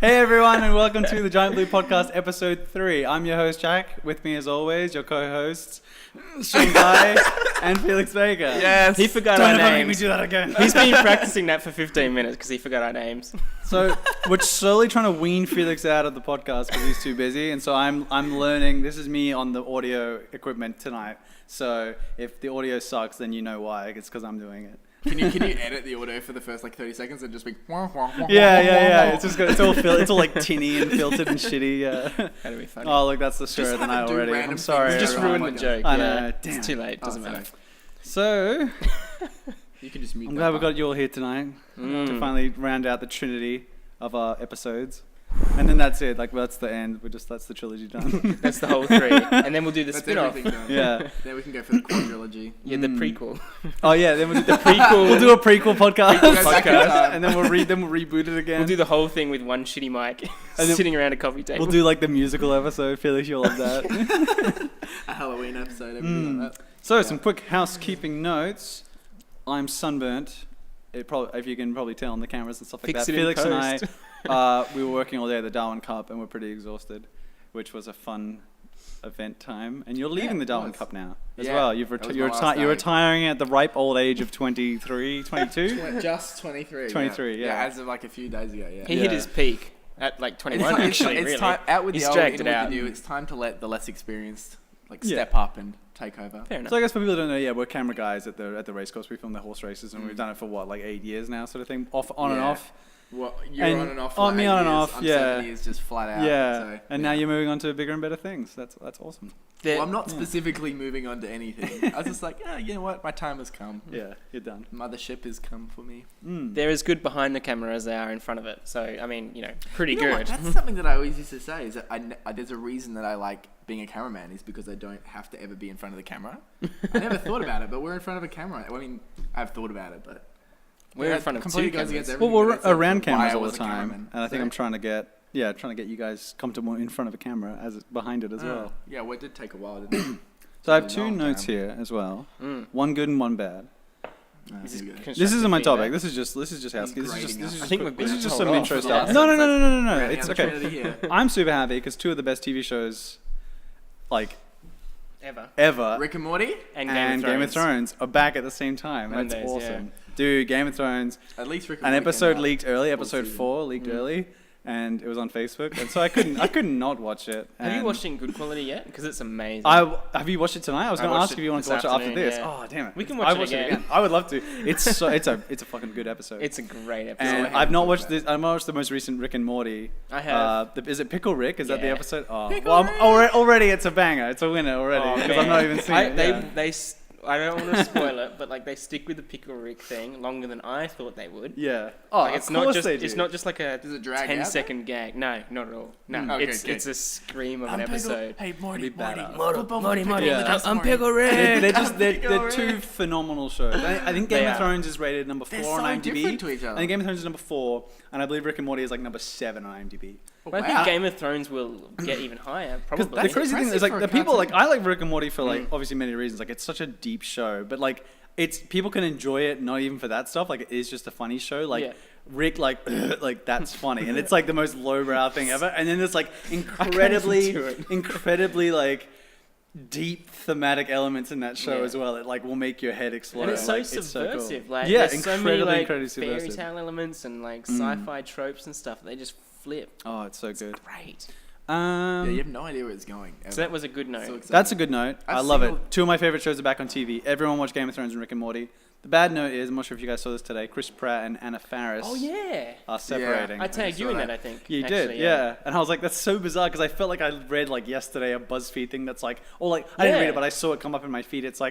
Hey everyone, and welcome to the Giant Blue Podcast, episode 3. I'm your host Jack. With me, as always, your co-hosts Sean Guy and Felix Baker. Yes. He forgot our names. Don't ever make me do that again. He's been practicing that for 15 minutes because he forgot our names. So we're slowly trying to wean Felix out of the podcast because he's too busy, and so I'm learning. This is me on the audio equipment tonight. So if the audio sucks, then you know why. It's because I'm doing it. Can you edit the audio for the first like 30 seconds and just be Yeah. It's all like tinny and filtered and shitty. Yeah. That'd be funny. Oh look, that's the story of the night already. I'm sorry. You just ruined the joke. I know. Damn. It's too late. Doesn't matter. So You can just mute. I'm glad we got you all here tonight to finally round out the Trinity of our episodes. And then that's it. Like, that's the end. That's the trilogy done. That's the whole 3. And then we'll do the spin-off. Yeah. Then we can go for the quadrilogy. Yeah, the prequel. Oh yeah. Then we'll do the prequel. We'll do a prequel podcast. Podcast. And then we'll reboot it again. We'll do the whole thing with one shitty mic sitting around a coffee table. We'll do like the musical episode. Felix, you'll love that. A Halloween episode. Everything like that. So some quick housekeeping notes. I'm sunburnt. If you can probably tell on the cameras and stuff like Fix that. it in Felix and I. post. We were working all day at the Darwin Cup and we're pretty exhausted, which was a fun event time. And you're leaving the Darwin Cup now as well. You're retiring at the ripe old age of 23, 22? Just 23. 23, yeah. As of like a few days ago, yeah. He hit his peak at like 21, actually, it's really. Time, out with He's the old, dragged in it with out. the new. It's time to let the less experienced step up and take over. Fair enough. So I guess for people who don't know, we're camera guys at the race course. We film the horse races and we've done it for 8 years now, sort of thing, on and off. Well, you're on and off. Me on and off. I'm yeah. 7 years just flat out. Yeah. So, and now you're moving on to bigger and better things. That's awesome. Well, I'm not specifically moving on to anything. I was just like, you know what? My time has come. Yeah, you're done. Mothership has come for me. They're as good behind the camera as they are in front of it. So, I mean, pretty You know good. what? That's something that I always used to say, is that there's a reason that I like being a cameraman, is because I don't have to ever be in front of the camera. I never thought about it, but we're in front of a camera. I mean, I've thought about it, but... We're in front of two cameras. Well, we're around cameras all the time, and I think I'm trying to get you guys comfortable in front of a camera as behind it as well. Yeah, well, it did take a while, didn't it? So I have 2 notes here as well. One good and one bad. This This isn't my topic. This is just housekeeping. I think we've been this is just told some off. intro Yeah. stuff. No. It's the okay. Trinity here. I'm super happy because 2 of the best TV shows, ever, Rick and Morty? and Game of Thrones are back at the same time. And it's Mondays, awesome. Dude, Game of Thrones. At least Rick and An Morty episode came out leaked early. full Episode season. 4 leaked early, and it was on Facebook, and so I couldn't not watch it. Have you And watched it in good quality yet? Because it's amazing. have you watched it tonight? I was going to watched ask it if you wanted to this watch it after afternoon, this. yeah. Oh damn it! We can I watch it again. I would love to. It's a fucking good episode. It's a great episode. And I I've not haven't watched thought this. I've not watched the most recent Rick and Morty. I have. Is it Pickle Rick? Is that the Yeah. episode? Oh, Pickle well, Rick! already it's a banger. It's a winner already Oh, because man. I've not even seen it. Yeah. I don't want to spoil it, but they stick with the Pickle Rick thing longer than I thought they would. Yeah. Oh, It's of not course just they do. it's not just like a Does it drag 10-second gag. No, not at all. No, Okay, it's good. it's a scream of an episode. Hey, Morty, It'd be badass. Morty, Yeah. I'm Pickle Rick. They're 2 phenomenal shows. I think Game of Thrones is rated number 4 They're so on IMDb. different to each other. I think Game of Thrones is number 4, and I believe Rick and Morty is number 7 on IMDb. But I think Game of Thrones will get even higher, probably. The crazy thing is, impressive for the a people cartoon. I like Rick and Morty for obviously many reasons. It's such a deep show, but it's people can enjoy it not even for that stuff. It is just a funny show. Rick, that's funny, and it's the most lowbrow thing ever. And then there's incredibly deep thematic elements in that show as well. It will make your head explode. And it's so It's subversive. cool. There's so many incredibly fairy subversive. tale elements and sci-fi tropes and stuff. They just flip. Oh, it's so good. Great. you have no idea where it's going. Ever. So that was a good note. So excited. That's a good note. I I've love seen it. 2 of my favorite shows are back on TV. Everyone watched Game of Thrones and Rick and Morty. The bad note is, I'm not sure if you guys saw this today, Chris Pratt and Anna Faris Oh yeah. are separating. I tagged you in saw that, I think. You actually, did, yeah. And I was like, that's so bizarre because I felt like I read yesterday a BuzzFeed thing that's I didn't read it, but I saw it come up in my feed. It's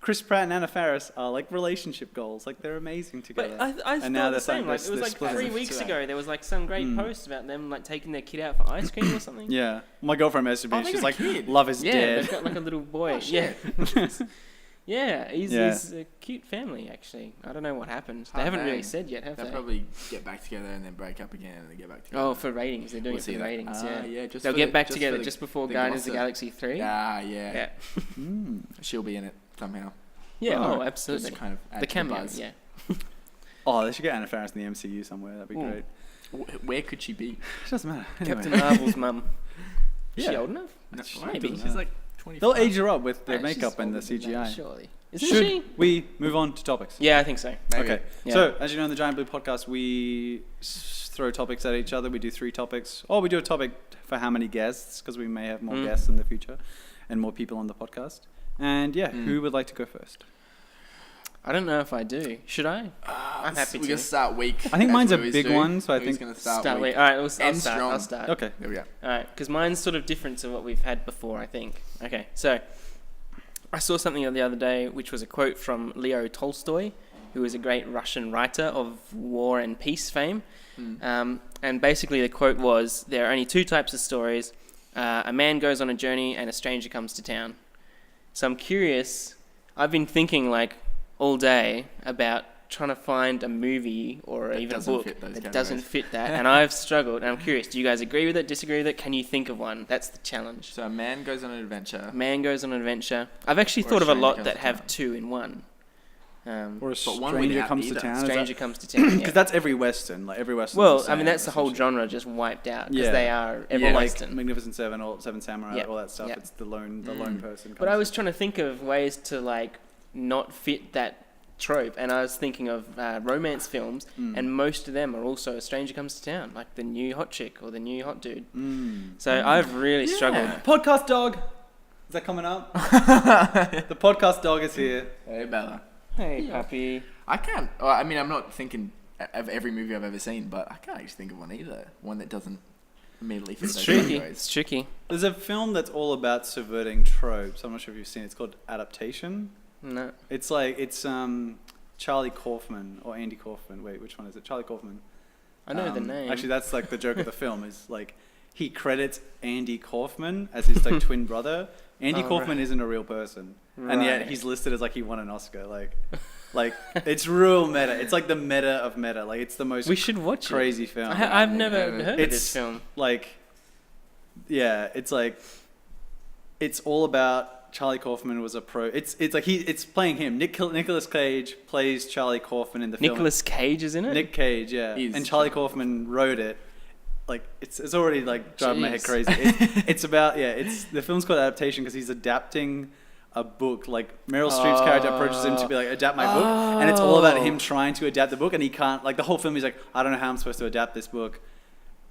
Chris Pratt and Anna Faris are relationship goals. They're amazing together. But I and now thought the same. they're It was splitting. 3 weeks ago. There was some great post about them taking their kid out for ice cream or something. Yeah. My girlfriend messaged me. they She's got a kid. love is Yeah, dead. they've got a little boy. shit. Yeah. Yeah, he's a cute family, actually. I don't know what happened. They haven't really said yet, have They'll they? probably get back together and then break up again and then get back together. Oh, for ratings. They're doing We'll it for see that. ratings, yeah. Just They'll for get the- back just together for the- just before the Guardians of the gossip. Galaxy 3. Ah, yeah. Yeah. She'll be in it somehow. Yeah, Oh, oh, absolutely. Just kind of add The to cameo, buzz. yeah. Oh, they should get Anna Faris in the MCU somewhere. That'd be great. Where could she be? It doesn't matter. Anyway. Captain Marvel's mum. Is she Yeah. old enough? No, Maybe. she's like 25. They'll age her up with the She's makeup and the older than that, CGI. surely. Isn't Should she? we move on to topics? Yeah, I think so. Maybe. Okay. Yeah. So, as you know, in the Giant Blue podcast, we throw topics at each other. We do 3 topics. Or we do a topic for how many guests, because we may have more guests in the future and more people on the podcast. And yeah, who would like to go first? I don't know if I do. Should I? I'm happy We're to. going to start weak. I think mine's a as we always big do. one, so I Who's think... going to start Start weak? with. All right, I'll And start. strong. I'll start. Okay. There we go. All right, because mine's sort of different to what we've had before, I think. Okay, so I saw something the other day, which was a quote from Leo Tolstoy, who is a great Russian writer of war and peace fame. And basically the quote was, there are only 2 types of stories. A man goes on a journey and a stranger comes to town. So I'm curious, I've been thinking like all day about trying to find a movie or That even a doesn't book fit those that categories. doesn't fit that. And I've struggled. And I'm curious, do you guys agree with it, disagree with it? Can you think of one? That's the challenge. So a man goes on an adventure. Man goes on an adventure. I've actually Or a thought of a stranger lot comes that to have town. 2 in one. Or a But one stranger without comes to either. town. Stranger comes to town. Because Yeah. that's every Western. Like, every Western. Well, I mean, that's the whole genre just wiped out because Yeah. they are every Like Western. Magnificent Seven or Seven Samurai, Yeah. all that stuff. Yeah. It's the lone person. But I was trying to think of ways to like not fit that trope, and I was thinking of romance films, and most of them are also a stranger comes to town, like the new hot chick or the new hot dude. So I've really struggled. Podcast dog. Is that coming up? The podcast dog is here. Hey, Bella. Hey, puppy. I can't. Well, I mean, I'm not thinking of every movie I've ever seen, but I can't actually think of one either. One that doesn't immediately fit It's those tricky. categories. It's tricky. There's a film that's all about subverting tropes. I'm not sure if you've seen it. It's called Adaptation. No. It's Charlie Kaufman or Andy Kaufman. Wait, which one is it? Charlie Kaufman. I know the name. Actually, that's like the joke of the film is like he credits Andy Kaufman as his like twin brother. Andy Kaufman isn't a real person, and yet Right. he's listed as like he won an Oscar. Like it's real meta. It's like the meta of meta. Like it's the most We should watch crazy it. film. I've never heard of It's this film. like, yeah, it's like, it's all about Charlie Kaufman was a pro. It's like it's playing him. Nicolas Cage plays Charlie Kaufman in the film. Nicolas Cage is in it? Nick Cage, yeah, He's and Charlie Kaufman wrote it. Like it's already like driving my head Jeez. crazy. It's about the film's called Adaptation because he's adapting a book. Like Meryl Streep's character approaches him to be like adapt my book, and it's all about him trying to adapt the book, and he can't. Like the whole film, he's like, I don't know how I'm supposed to adapt this book,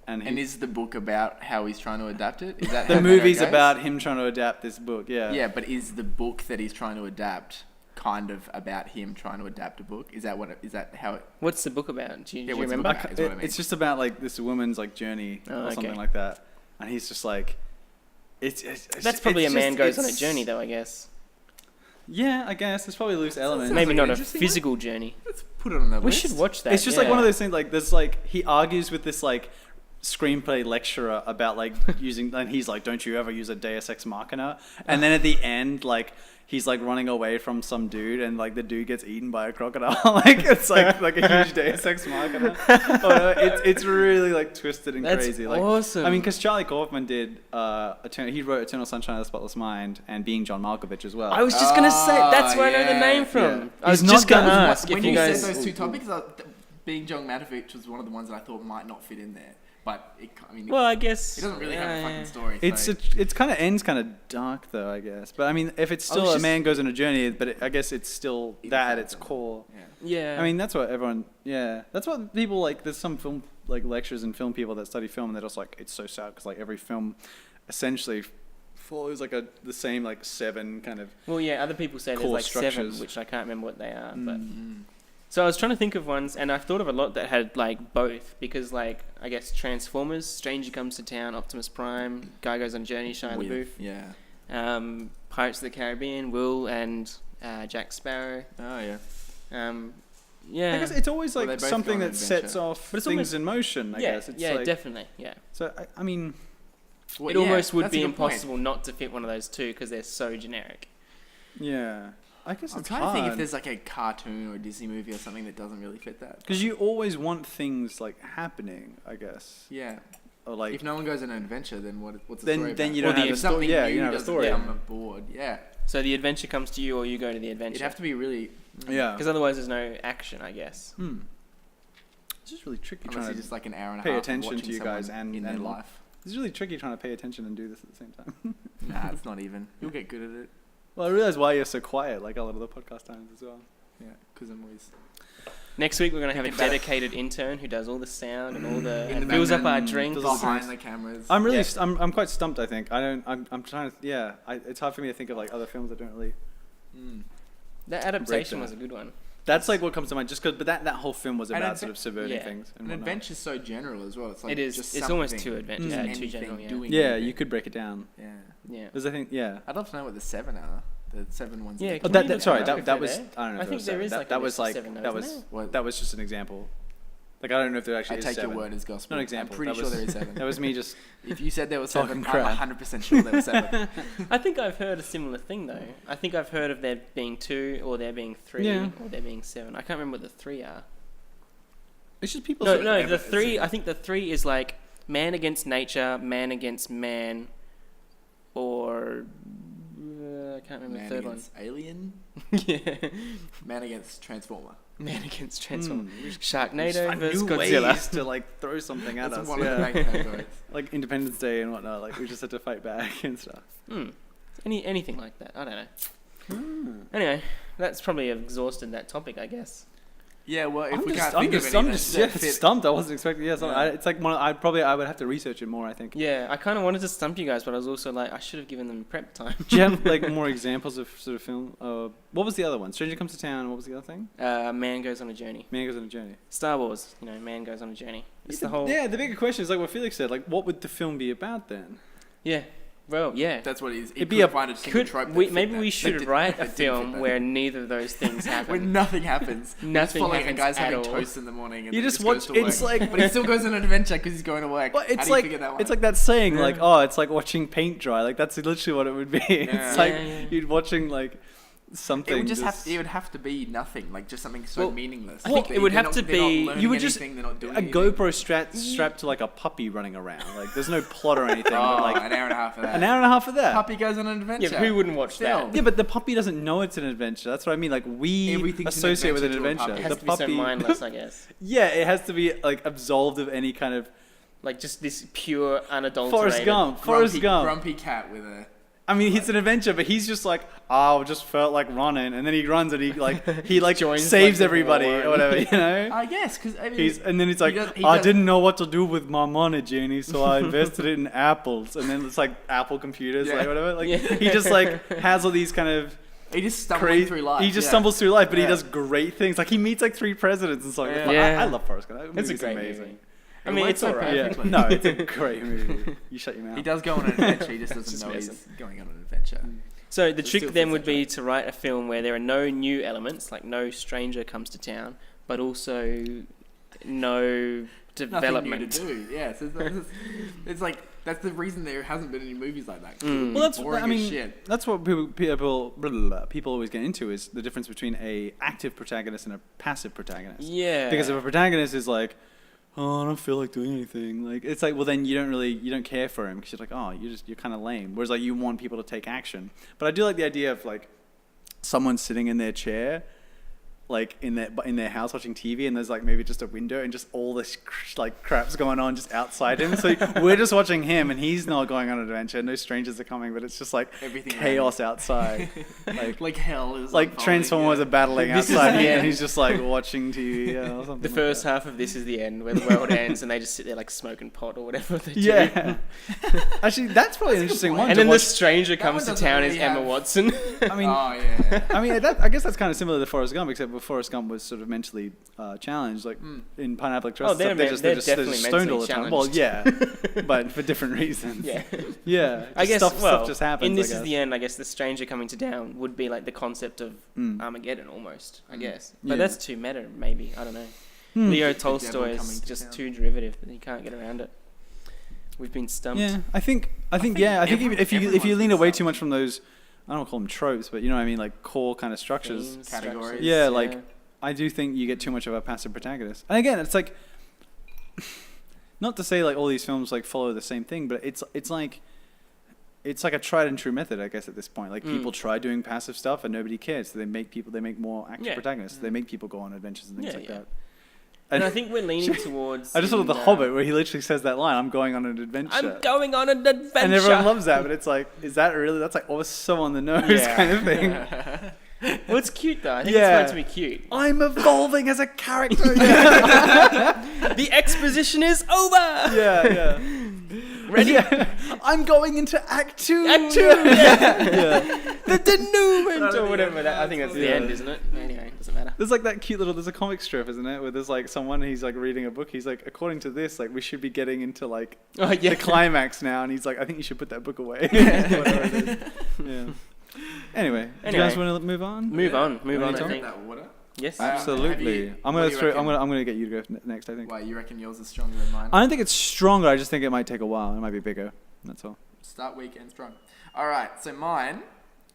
and is the book about how he's trying to adapt it? Is that the how movie's goes? about him trying to adapt this book. Yeah. Yeah, but is the book that he's trying to adapt kind of about him trying to adapt a book? Is that what? Is that how it? What's the book about? Do you what's the remember? book about? Is what I mean. It's just about like this woman's like journey Oh, or something okay. like that, and he's just like, it's That's probably a it's man just- goes on a it's- journey, though, I guess. Yeah, I guess there's probably loose elements. Sounds Maybe like not an a interesting physical journey. Let's put it on the We list. should watch that. It's just like one of those things. Like there's like he argues with this like screenplay lecturer about like using, and he's like, don't you ever use a Deus Ex Machina? And then at the end, like he's like running away from some dude, and like the dude gets eaten by a crocodile. Like it's like a huge Deus Ex Machina. Oh, no, it's really like twisted and That's crazy. Like awesome. I mean, because Charlie Kaufman did he wrote Eternal Sunshine of the Spotless Mind and Being John Malkovich as well. I was just going to say, that's where I know the yeah, name from. yeah. I was He's just not going to done- ask if when you you guys... said those 2 topics, being John Malkovich was one of the ones that I thought might not fit in there. But Well, I guess... it doesn't really have a yeah. fucking story. It's so. it's kind of ends kind of dark though, I guess. But I mean, if it's still a just- man goes on a journey, but I guess it's still It that at is its that. core. Yeah. I mean, that's what everyone. Yeah, that's what people like. There's some film like lectures and film people that study film, and they're just like, it's so sad because like every film essentially follows like the same like 7 kind of. Well, yeah, other people say there's core like 7, structures. which I can't remember what they are. But Mm. So I was trying to think of ones, and I thought of a lot that had like both, because like I guess Transformers, Stranger Comes to Town, Optimus Prime, Guy Goes on a Journey, Shia LaBeouf, Yeah. Pirates of the Caribbean, Will and Jack Sparrow. Oh yeah. Yeah. I guess it's always Well, like they both something go on that an sets adventure. off But it's things almost- in motion. I guess it's like, definitely, yeah. So I mean, Well, It yeah, almost would that's a be good point. impossible not to fit one of those 2 because they're so generic. yeah. I guess I'm it's trying to think if hard. there's like a cartoon or a Disney movie or something that doesn't really fit that. Because you always want things like happening, I guess, Yeah. or like If no one goes on an adventure, then what's the then story then about? you Or don't the- have a If story. something Yeah, new you don't have a doesn't story. come aboard, yeah. So the adventure comes to you, or you go to the It'd adventure. have to be really. Yeah. Because otherwise, there's no action, I guess. It's just really tricky Unless trying you're to just like an hour and a pay half attention to you guys in their life. It's really tricky trying to pay attention and do this at the same time. Nah, it's not even. You'll get good at it. Well, I realize why you're so quiet, like a lot of the podcast times as well. Yeah, because I'm always... Next week we're gonna have a dedicated intern who does all the sound and all the In and the fills up our background, drinks. behind the cameras. I'm really, Yeah. I'm quite stumped. I think I'm trying to. Yeah, it's hard for me to think of like other films that don't really. That adaptation that. was a good one. That's like what comes to mind. Just because, but that whole film was And about adve- sort of subverting yeah. things. And An whatnot. adventure's so general as well. It's like It is. Just It's almost something, too adventure. just Yeah, too anything, general. Yeah. doing Yeah, anything. you could break it down. Yeah. Yeah. Because I think, yeah. I'd love to know what the 7 are. The 7 ones. Yeah, that Oh, Can that, we that look sorry, that up that, if that they're was. there? I don't know. I if think it there was is that, like a that was list of like 7 though, that isn't was What? that was just an example. Like I don't know if there actually I is take 7. your word as gospel. Not an example. I'm pretty That sure was- there is 7. That was me just. If you said there was Talking 7, crap. I'm 100% sure there was 7. I think I've heard a similar thing though. I think I've heard of there being 2 or there being 3 Yeah. or there being 7. I can't remember what the 3 are. It's just people. No, sort of no, ever- the 3. I think the 3 is like man against nature, man against man, or I can't remember Man the third one. against Alien. Yeah, Man against Transformer. man against Transformer. Just Sharknado find versus new Godzilla. ways to like throw something at That's us. one of the Yeah. main categories. Like Independence Day and whatnot. Like we just had to fight back and stuff. Anything like that. I don't know. Anyway, that's probably exhausted that topic, I guess. Yeah, well, if I'm we just, can't I'm think of just, any I'm that- just that yeah, fit- stumped. I wasn't expecting. Yeah, Yeah. it's like one. I would have to research it more. I think. Yeah, I kind of wanted to stump you guys, but I was also like, I should have given them prep time. Do you have like more examples of sort of film? What was the other one? Stranger Comes to Town. What was the other thing? Man goes on a journey. Man Goes on a Journey. Star Wars, man goes on a journey. It's the whole. Yeah, the bigger question is like what Felix said. Like, what would the film be about then? Yeah. Well, yeah. That's what it is. It'd be a- find a single Could trope that we, fit maybe that. we That should did- write a that didn't fit film that. where neither of those things Where happen. nothing happens. Nothing Just following happens a guy's at having all. toast in the morning. And You then just goes watch. to It's work. like. But he still goes on an adventure because he's going to work. Well, How it's do you like figure that one it's out? like that saying, Yeah. like, oh, it's like watching paint dry. Like that's literally what it would be. It's like Yeah. you're watching like something. It would it would have to be nothing, like just something so Well, meaningless. I think it would have to be- you would just they're not doing a anything. GoPro strapped to like a puppy running around. Like there's no plot or anything. Oh, but like an hour and a half of that. an hour and a half of that. Puppy goes on an adventure. Yeah, who wouldn't watch Still. that? Yeah, but the puppy doesn't know it's an adventure. That's what I mean. Like we Everything's an associate with an adventure to a adventure. puppy. It has The to be so puppy, mindless, I guess. yeah, it has to be like absolved of any kind of Like just this pure, unadulterated. Forrest Gump. Grumpy cat with a. I mean, it's an adventure, but he's just like, oh, I just felt like running, and then he runs and he Joins, saves like, the everybody war or whatever, you know. I guess because I mean. And then he's like, he I does- didn't know what to do with my money, Jenny, so I invested it in apples. And then it's like Apple computers, Yeah. like whatever. Like Yeah. he just like has all these kind of He just stumbles crazy. through life. He just yeah. stumbles through life, but he Yeah. does great things. Like he meets like 3 presidents and stuff. Yeah. Yeah. I love Forrest Gump. That It's a movie's great amazing. movie. I It mean, works it's so alright. Yeah, perfectly. no, it's a great movie. You shut your mouth. He does go on an adventure. He just doesn't Just know he's messing. going on an adventure. So the It still trick then fits would that be to write a film where there are no new elements, like no stranger comes to town, but also no development. Nothing new to do. Yeah, so it's like that's the reason there hasn't been any movies like that. Mm. Well, that's boring I mean, as shit. that's what people always get into is the difference between a active protagonist and a passive protagonist. Yeah. Because if a protagonist is like, oh, I don't feel like doing anything, like it's like, well, then you don't care for him because you're like, oh, you're kind of lame. Whereas like you want people to take action. But I do like the idea of like someone sitting in their chair, like in their house watching TV, and there's like maybe just a window and just all this like crap's going on just outside him. So we're just watching him, and he's not going on an adventure. No strangers are coming, but it's just like Everything chaos outside. Like hell is Like unfolding, Transformers yeah. are battling This is outside the him, end. and he's just like watching TV or something. The like first that. half of this is the end, where the world ends, and they just sit there like smoking pot or whatever they do. Yeah. Actually, that's probably an interesting one. And to then the watch. stranger comes one to doesn't town really is Emma have- Watson. I mean, Oh yeah. I mean, I guess that's kind of similar to Forrest Gump, except Forrest Gump was sort of mentally challenged. Like in Pineapple Express, Oh, they're definitely stoned all the mentally time. Well, challenged. yeah, but for different reasons. Yeah. Yeah. I guess stuff just happens. in This I Is guess. the End, I guess the stranger coming to town would be like the concept of Armageddon almost, I guess. But Yeah. that's too meta, maybe. I don't know. Hmm. Leo The devil Tolstoy coming is to just town. too derivative that you can't get around it. We've been stumped. Yeah, I think if you everyone's lean been away stumped. too much from those, I don't call them tropes, but you know what I mean, like core kind of structures. Themes, Categories. structures, Yeah, like I do think you get too much of a passive protagonist. And again, it's like not to say like all these films like follow the same thing, but it's like a tried and true method, I guess, at this point. Like people try doing passive stuff and nobody cares, so they make more active Yeah. protagonists. They make people go on adventures and things Yeah, like yeah. that. And I think we're leaning towards. I just thought of The Hobbit, where he literally says that line, "I'm going on an adventure." I'm going on an adventure. And everyone loves that, but it's like, is that really? That's like, oh, so on the nose kind of thing. Well, it's cute though. I think it's meant to be cute. I'm evolving as a character. The exposition is over. Yeah. Ready? Yeah. I'm going into Act 2. Act 2. Yeah. The denouement or whatever. I think that's the end, isn't it? Anyway, doesn't matter. There's like that cute little. There's a comic strip, isn't it? Where there's like someone. He's like reading a book. He's like, according to this, like we should be getting into like the climax now. And he's like, I think you should put that book away. Whatever it is. Yeah. Anyway, do you guys want to move on? Move on. I think. That water? Yes. Absolutely. I'm gonna get you to go next. I think. Why, you reckon yours is stronger than mine? I don't think it's stronger. I just think it might take a while. It might be bigger. That's all. Start weak and strong. All right. So mine,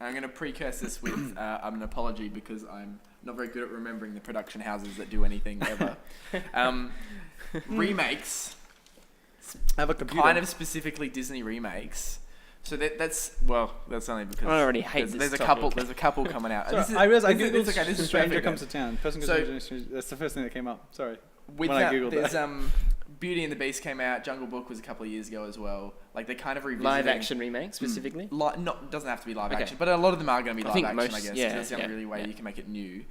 I'm going to precursor this with an apology because I'm not very good at remembering the production houses that do anything ever. Remakes. I have a computer. Kind of specifically Disney remakes. So that's only because I already hate there's this a topic. couple coming out. Sorry, I realized I googled this is Stranger perfect. Comes to Town. Person goes to that's the first thing that came up. Sorry. With when that, I googled there's that. Beauty and the Beast came out. Jungle Book was a couple of years ago as well. Like they kind of revisiting Live action remake specifically. Doesn't have to be live action, but a lot of them are going to be live action. I guess that's the only way you can make it new.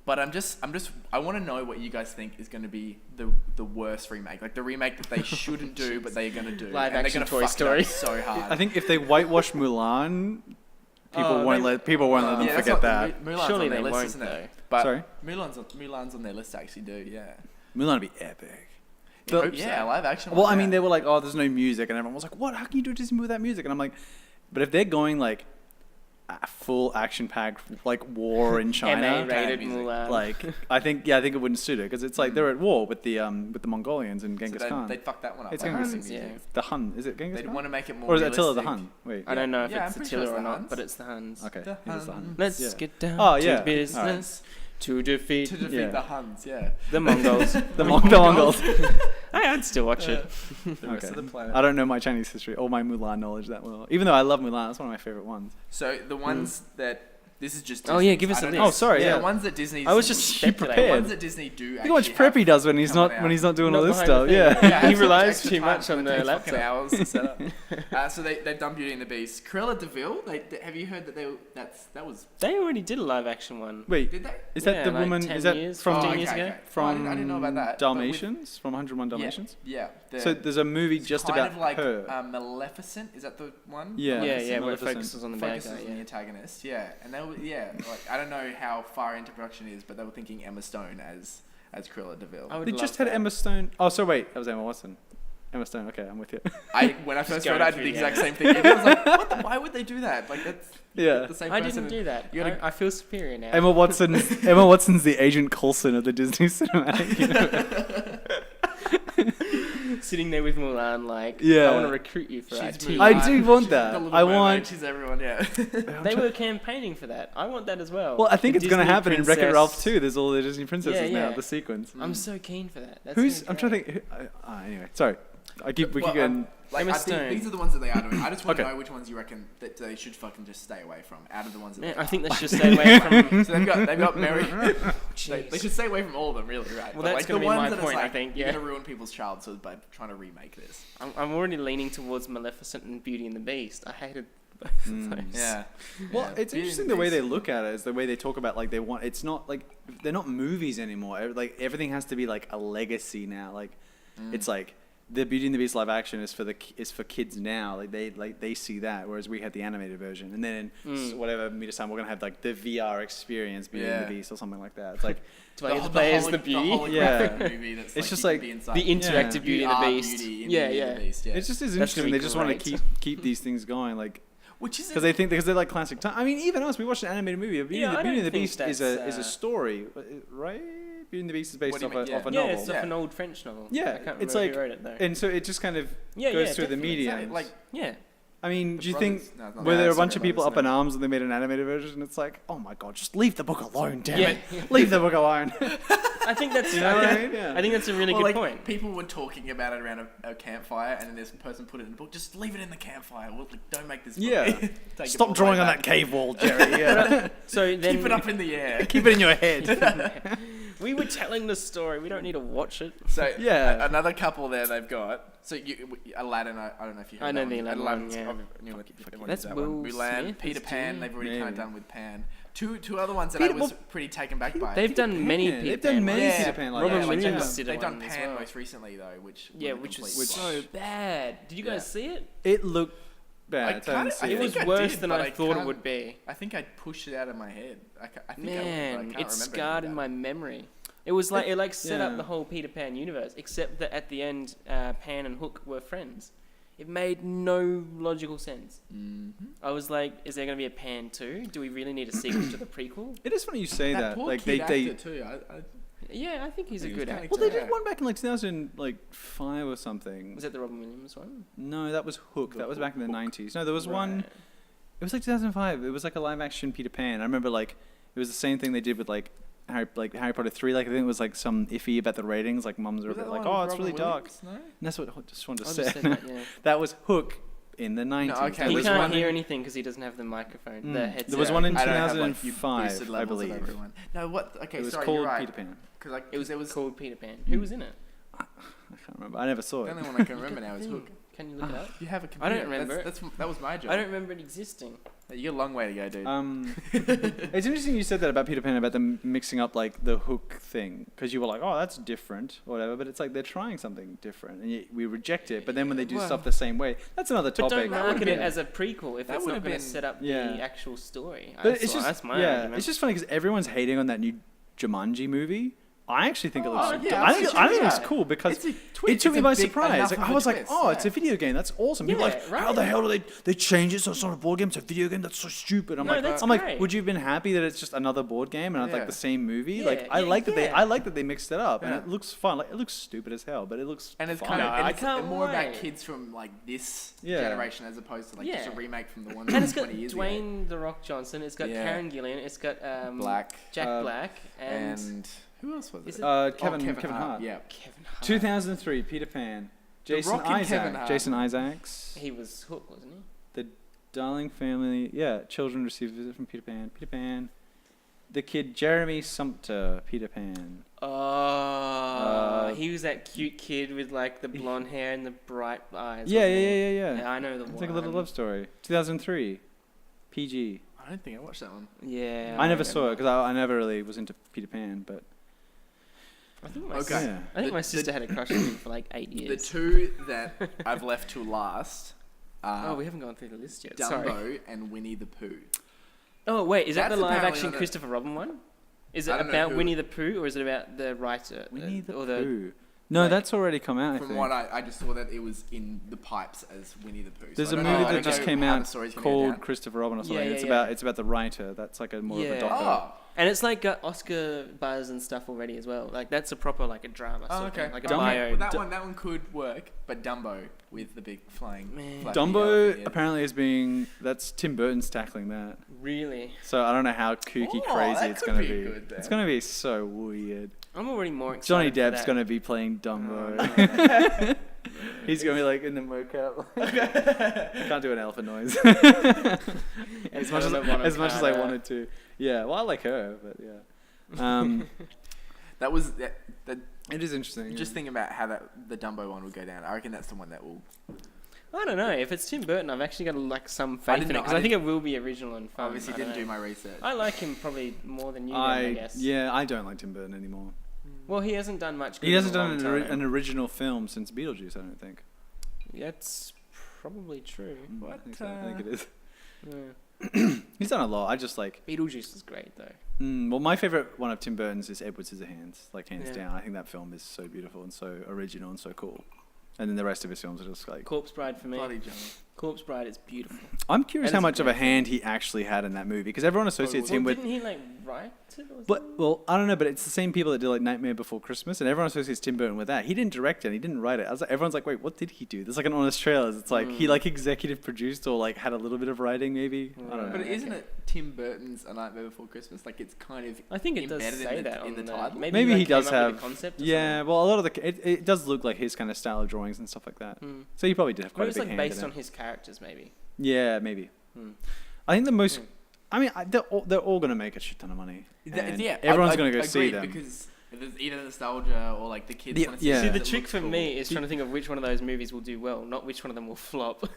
But I want to know what you guys think is going to be the worst remake, like the remake that they shouldn't do, but they're going to do. Live and action they're gonna Toy fuck Story. it up so hard. I think if they whitewash Mulan, people won't let them forget that. Mulan's Surely on their they list, won't, isn't though. it? But Sorry? Mulan's on their list to actually do. Yeah. Mulan would be epic. Live action. Well, I mean, they were like, "Oh, there's no music," and everyone was like, "What? How can you do a Disney movie without music?" And I'm like, "But if they're going like a full action-packed like war in China, MA-rated Mulan. like I think it wouldn't suit it because it's like they're at war with the Mongolians and Genghis Khan. They'd fuck that one up. It's like, Genghis, music. the Hun. Is it Genghis They'd Khan? want to make it more. Or is it Attila realistic. the Hun? Wait, I don't know if Yeah, it's I'm pretty sure Attila it's or the not, Huns. but it's the Huns. Okay, The it is the Hun. Hun. Let's get down to business to defeat the Huns. Yeah. the Mongols. the Mongols. I'd still watch it. The rest of the planet. I don't know my Chinese history or my Mulan knowledge that well. Even though I love Mulan, that's one of my favorite ones. So the ones that this is just. Oh, yeah, Disney's. give us I a don't list. know. Oh, sorry, yeah. The ones that Disney. I was just speculating. The prepared. ones that Disney do. Think how much actually prep he have does when he's coming out. doing Not all this behind stuff. the Yeah. thing. He extra relies extra too time, much on it the takes laptop. fucking hours to set up. So they've done Beauty and the Beast. Cruella de Vil. Have you heard that that was? They already did a live action one. Wait, Did they? is that the like woman? 10 Is that years, from 15 years ago? Okay. from I didn't know about that. Dalmatians? From 101 Dalmatians? Yeah. So there's a movie just kind about of like her. Maleficent. Is that the one? Yeah. Yeah, where it Maleficent. focuses on the bad Focuses guy. on the Yeah. antagonist, and they were, like I don't know how far into production it is, but they were thinking Emma Stone as Cruella de Vil. I would They love just had that. Emma Stone. Oh, so wait, that was Emma Watson. Emma Stone. Okay, I'm with you. When I first going read it, I did through the the exact same thing. And I was like, why would they do that? Like that's Yeah. the same I person. didn't do that. You gotta- I feel superior now. Emma Watson's the Agent Coulson of the Disney cinematic universe. Sitting there with Mulan, like, Yeah. I want to recruit you for our She's team. Mulan. I do want She's that. the Little I Mermaid, want. She's everyone. Yeah. They were campaigning for that. I want that as well. Well, I think The it's gonna Disney happen in Wreck-It princess. Ralph too. There's all the Disney princesses Yeah, now. yeah. The sequence. I'm so keen for that. That's Who's? gonna I'm be trying to great. think. Anyway, sorry. We keep Well, going. Emma I think Stone. these are the ones that they are doing. I just want to Okay. know which ones you reckon that they should fucking just stay away from out of the ones that Man, they I are. think they should stay away from. So they've got Mary. they Jeez. should stay away from all of them, really, right? Well, But, that's like, gonna the be ones my that it's point, I like, think, You're yeah. gonna ruin people's childhood by trying to remake this. I'm already leaning towards Maleficent and Beauty and the Beast. I hated both of those. Yeah. Well, Yeah. it's Beauty interesting and the way Beast. they look at it is the way they talk about like they want. It's not like they're not movies anymore. Like everything has to be like a legacy now. Like it's like the Beauty and the Beast live action is for kids now. Like they see that, whereas we had the animated version, and then in whatever media time we're gonna have like the VR experience Beauty and the Beast or something like that. It's like Do I get to play as the Beauty? holographic movie that's It's just you can like be inside. The interactive Yeah. Beauty and the Beast. Beauty in Yeah, Beauty and yeah. the Beast, yeah. it just is That's gonna interesting. be They just want to great. keep these things going. Like Which is because they think because they're like classic time. I mean, even us, we watched an animated movie. Beauty, Yeah, I Beauty and the don't Beast think is a that's, story, right? Beauty and the Beast is based What do off you mean? off a Yeah, novel. it's off an old French novel. Yeah, I can't remember it's like, who wrote it though. and so it just kind of Yeah, goes yeah, through the definitely. media. like Yeah. I mean, The do you brothers- think no, it's not were that. there a It's bunch not of people brothers, up in no. arms and they made an animated version? It's like, oh my god, just leave the book alone, damn Yeah. it, leave the book alone. I think that's. You know what I mean? Yeah. I think that's a really Well, good like, point. people were talking about it around a campfire, and then this person put it in the book. Just leave it in the campfire. Well, like, don't make this. Book. Yeah. Take it all Stop the drawing way on back. that cave wall, Jerry. Yeah. So then Keep it up in the air. Keep it in your head. We were telling the story. We don't need to watch it. So yeah, another couple there they've got. So Aladdin, I don't know if you heard I know the Aladdin one, yeah. That's Will Mulan, Smith. Peter Pan. They've already kind of done with Pan. Two other ones that I was pretty taken back by. They've done many Peter Pan. Peter Pan like Robin that. Williams did They've done one as Pan well. most recently though, which was so bad. Did you guys see it? It looked bad. It was worse than I thought it would be. I think I pushed it out of my head. I think Man, it's scarred in my memory. It was like it set up the whole Peter Pan universe, except that at the end, Pan and Hook were friends. It made no logical sense. Mm-hmm. I was like, is there going to be a Pan 2? Do we really need a sequel to the prequel? It is funny you say that. Poor like kid they actor too. Yeah, I think he's a good actor. Well, they did one back in like 2005 or something. Was that the Robin Williams one? No, that was Hook. That was back in the 90s. No, there was one. It was like 2005. It was like a live action Peter Pan. I remember like it was the same thing they did with like Harry Potter 3. Like I think it was like some iffy about the ratings. Like mums were a bit like, oh, it's really dark. No? And that's what I just wanted to say. That was Hook in the 90s. No, okay. He can't hear anything because he doesn't have the microphone. The headset. There was one in 2005, I believe. No, what? Okay, it was called Peter Pan. It was called Peter Pan. Who was in it? I can't remember. I never saw it. The only one I can remember now is Hook. Can you look it up? You have a computer. I don't remember. That was my job. I don't remember it existing. You got a long way to go, dude. It's interesting you said that about Peter Pan, about them mixing up like the Hook thing, because you were like, oh, that's different or whatever, but it's like they're trying something different and we reject it, but then when they do stuff the same way, that's another topic. But don't market it as a prequel if it's not going to set up the actual story. But that's my argument. It's just funny because everyone's hating on that new Jumanji movie. I actually think it looks. I think it's cool because it took me by surprise. Like, I was like, "Oh, it's a video game. That's awesome." People are like, "How the hell do they change it so it's not a board game? It's a video game. That's so stupid." I'm like, would you have been happy that it's just another board game and it's like the same movie? Yeah, like, I like that they mixed it up and it looks fun. Like, it looks stupid as hell, but it looks. And it's fun. kind of more about kids from like this generation as opposed to like just a remake from the one from 20 years ago. And it's got Dwayne The Rock Johnson. It's got Karen Gillan. It's got Jack Black and who else was it? Kevin Hart. Yeah. Kevin Hart. 2003, Peter Pan. Jason Isaacs. He was Hook, wasn't he? The Darling Family. Yeah, children receive a visit from Peter Pan. Peter Pan. The kid Jeremy Sumpter. Peter Pan. He was that cute kid with like the blonde hair and the bright eyes. Yeah. I know the one. It's like a little love story. 2003. PG. I don't think I watched that one. Yeah. I never saw it because I never really was into Peter Pan, but. I think my sister had a crush on him for like 8 years. The two that I've left to last are we haven't gone through the list yet. Dumbo and Winnie the Pooh. Oh, wait, is that the live-action Christopher Robin one? Is it about Winnie the Pooh or is it about the writer? Winnie the Pooh. No, that's already come out, I think. From what I just saw that it was in the pipes as Winnie the Pooh. There's a movie that just came out called Christopher Robin or something. It's about the writer. That's like a more of a doco. And it's like got Oscar buzz and stuff already as well. Like that's a proper like a drama. Like a bio. Well, that one could work, but Dumbo with the big flying. Dumbo apparently that's Tim Burton's tackling that. Really? So I don't know how kooky crazy it's going to be. It's going to be so weird. I'm already more excited. Johnny Depp's going to be playing Dumbo. He's going to be like in the mocap. I can't do an elephant noise. as much as I wanted to. Yeah, well, I like her, but yeah. That was it is interesting. Just thinking about how the Dumbo one would go down. I reckon that's the one that will. I don't know. If it's Tim Burton, I've actually got like some faith in it because I think it will be original and fun. Obviously, didn't do my research. I like him probably more than you, I guess. Yeah, I don't like Tim Burton anymore. Well, he hasn't done much. He hasn't done an original film since Beetlejuice, I don't think. That's probably true. I think it is. Yeah. He's done a lot. I just like Beetlejuice is great though. Well, my favorite one of Tim Burton's is Edward Scissorhands, like hands down. I think that film is so beautiful and so original and so cool. And then the rest of his films are just like Corpse Bride for me. Corpse Bride is beautiful. I'm curious how much of a hand he actually had in that movie because everyone associates him with. Didn't he like write it? Well, I don't know, but it's the same people that did like Nightmare Before Christmas, and everyone associates Tim Burton with that. He didn't direct it, he didn't write it. Everyone's like, wait, what did he do? There's like an honest trailers. It's like he like executive produced or like had a little bit of writing maybe. I don't know. But isn't it Tim Burton's A Nightmare Before Christmas? Like it's kind of I think it does say that in the title. Maybe he does have a concept. Yeah, well, a lot of it does look like his kind of style of drawings and stuff like that. So he probably did have quite a big hand in it. It's like based on his characters, maybe. Yeah, maybe. I think the most. I mean, they're all going to make a shit ton of money. Everyone's going to go see them. Because There's either nostalgia or like the kids want to see. See, the trick for me is trying to think of which one of those movies will do well, not which one of them will flop.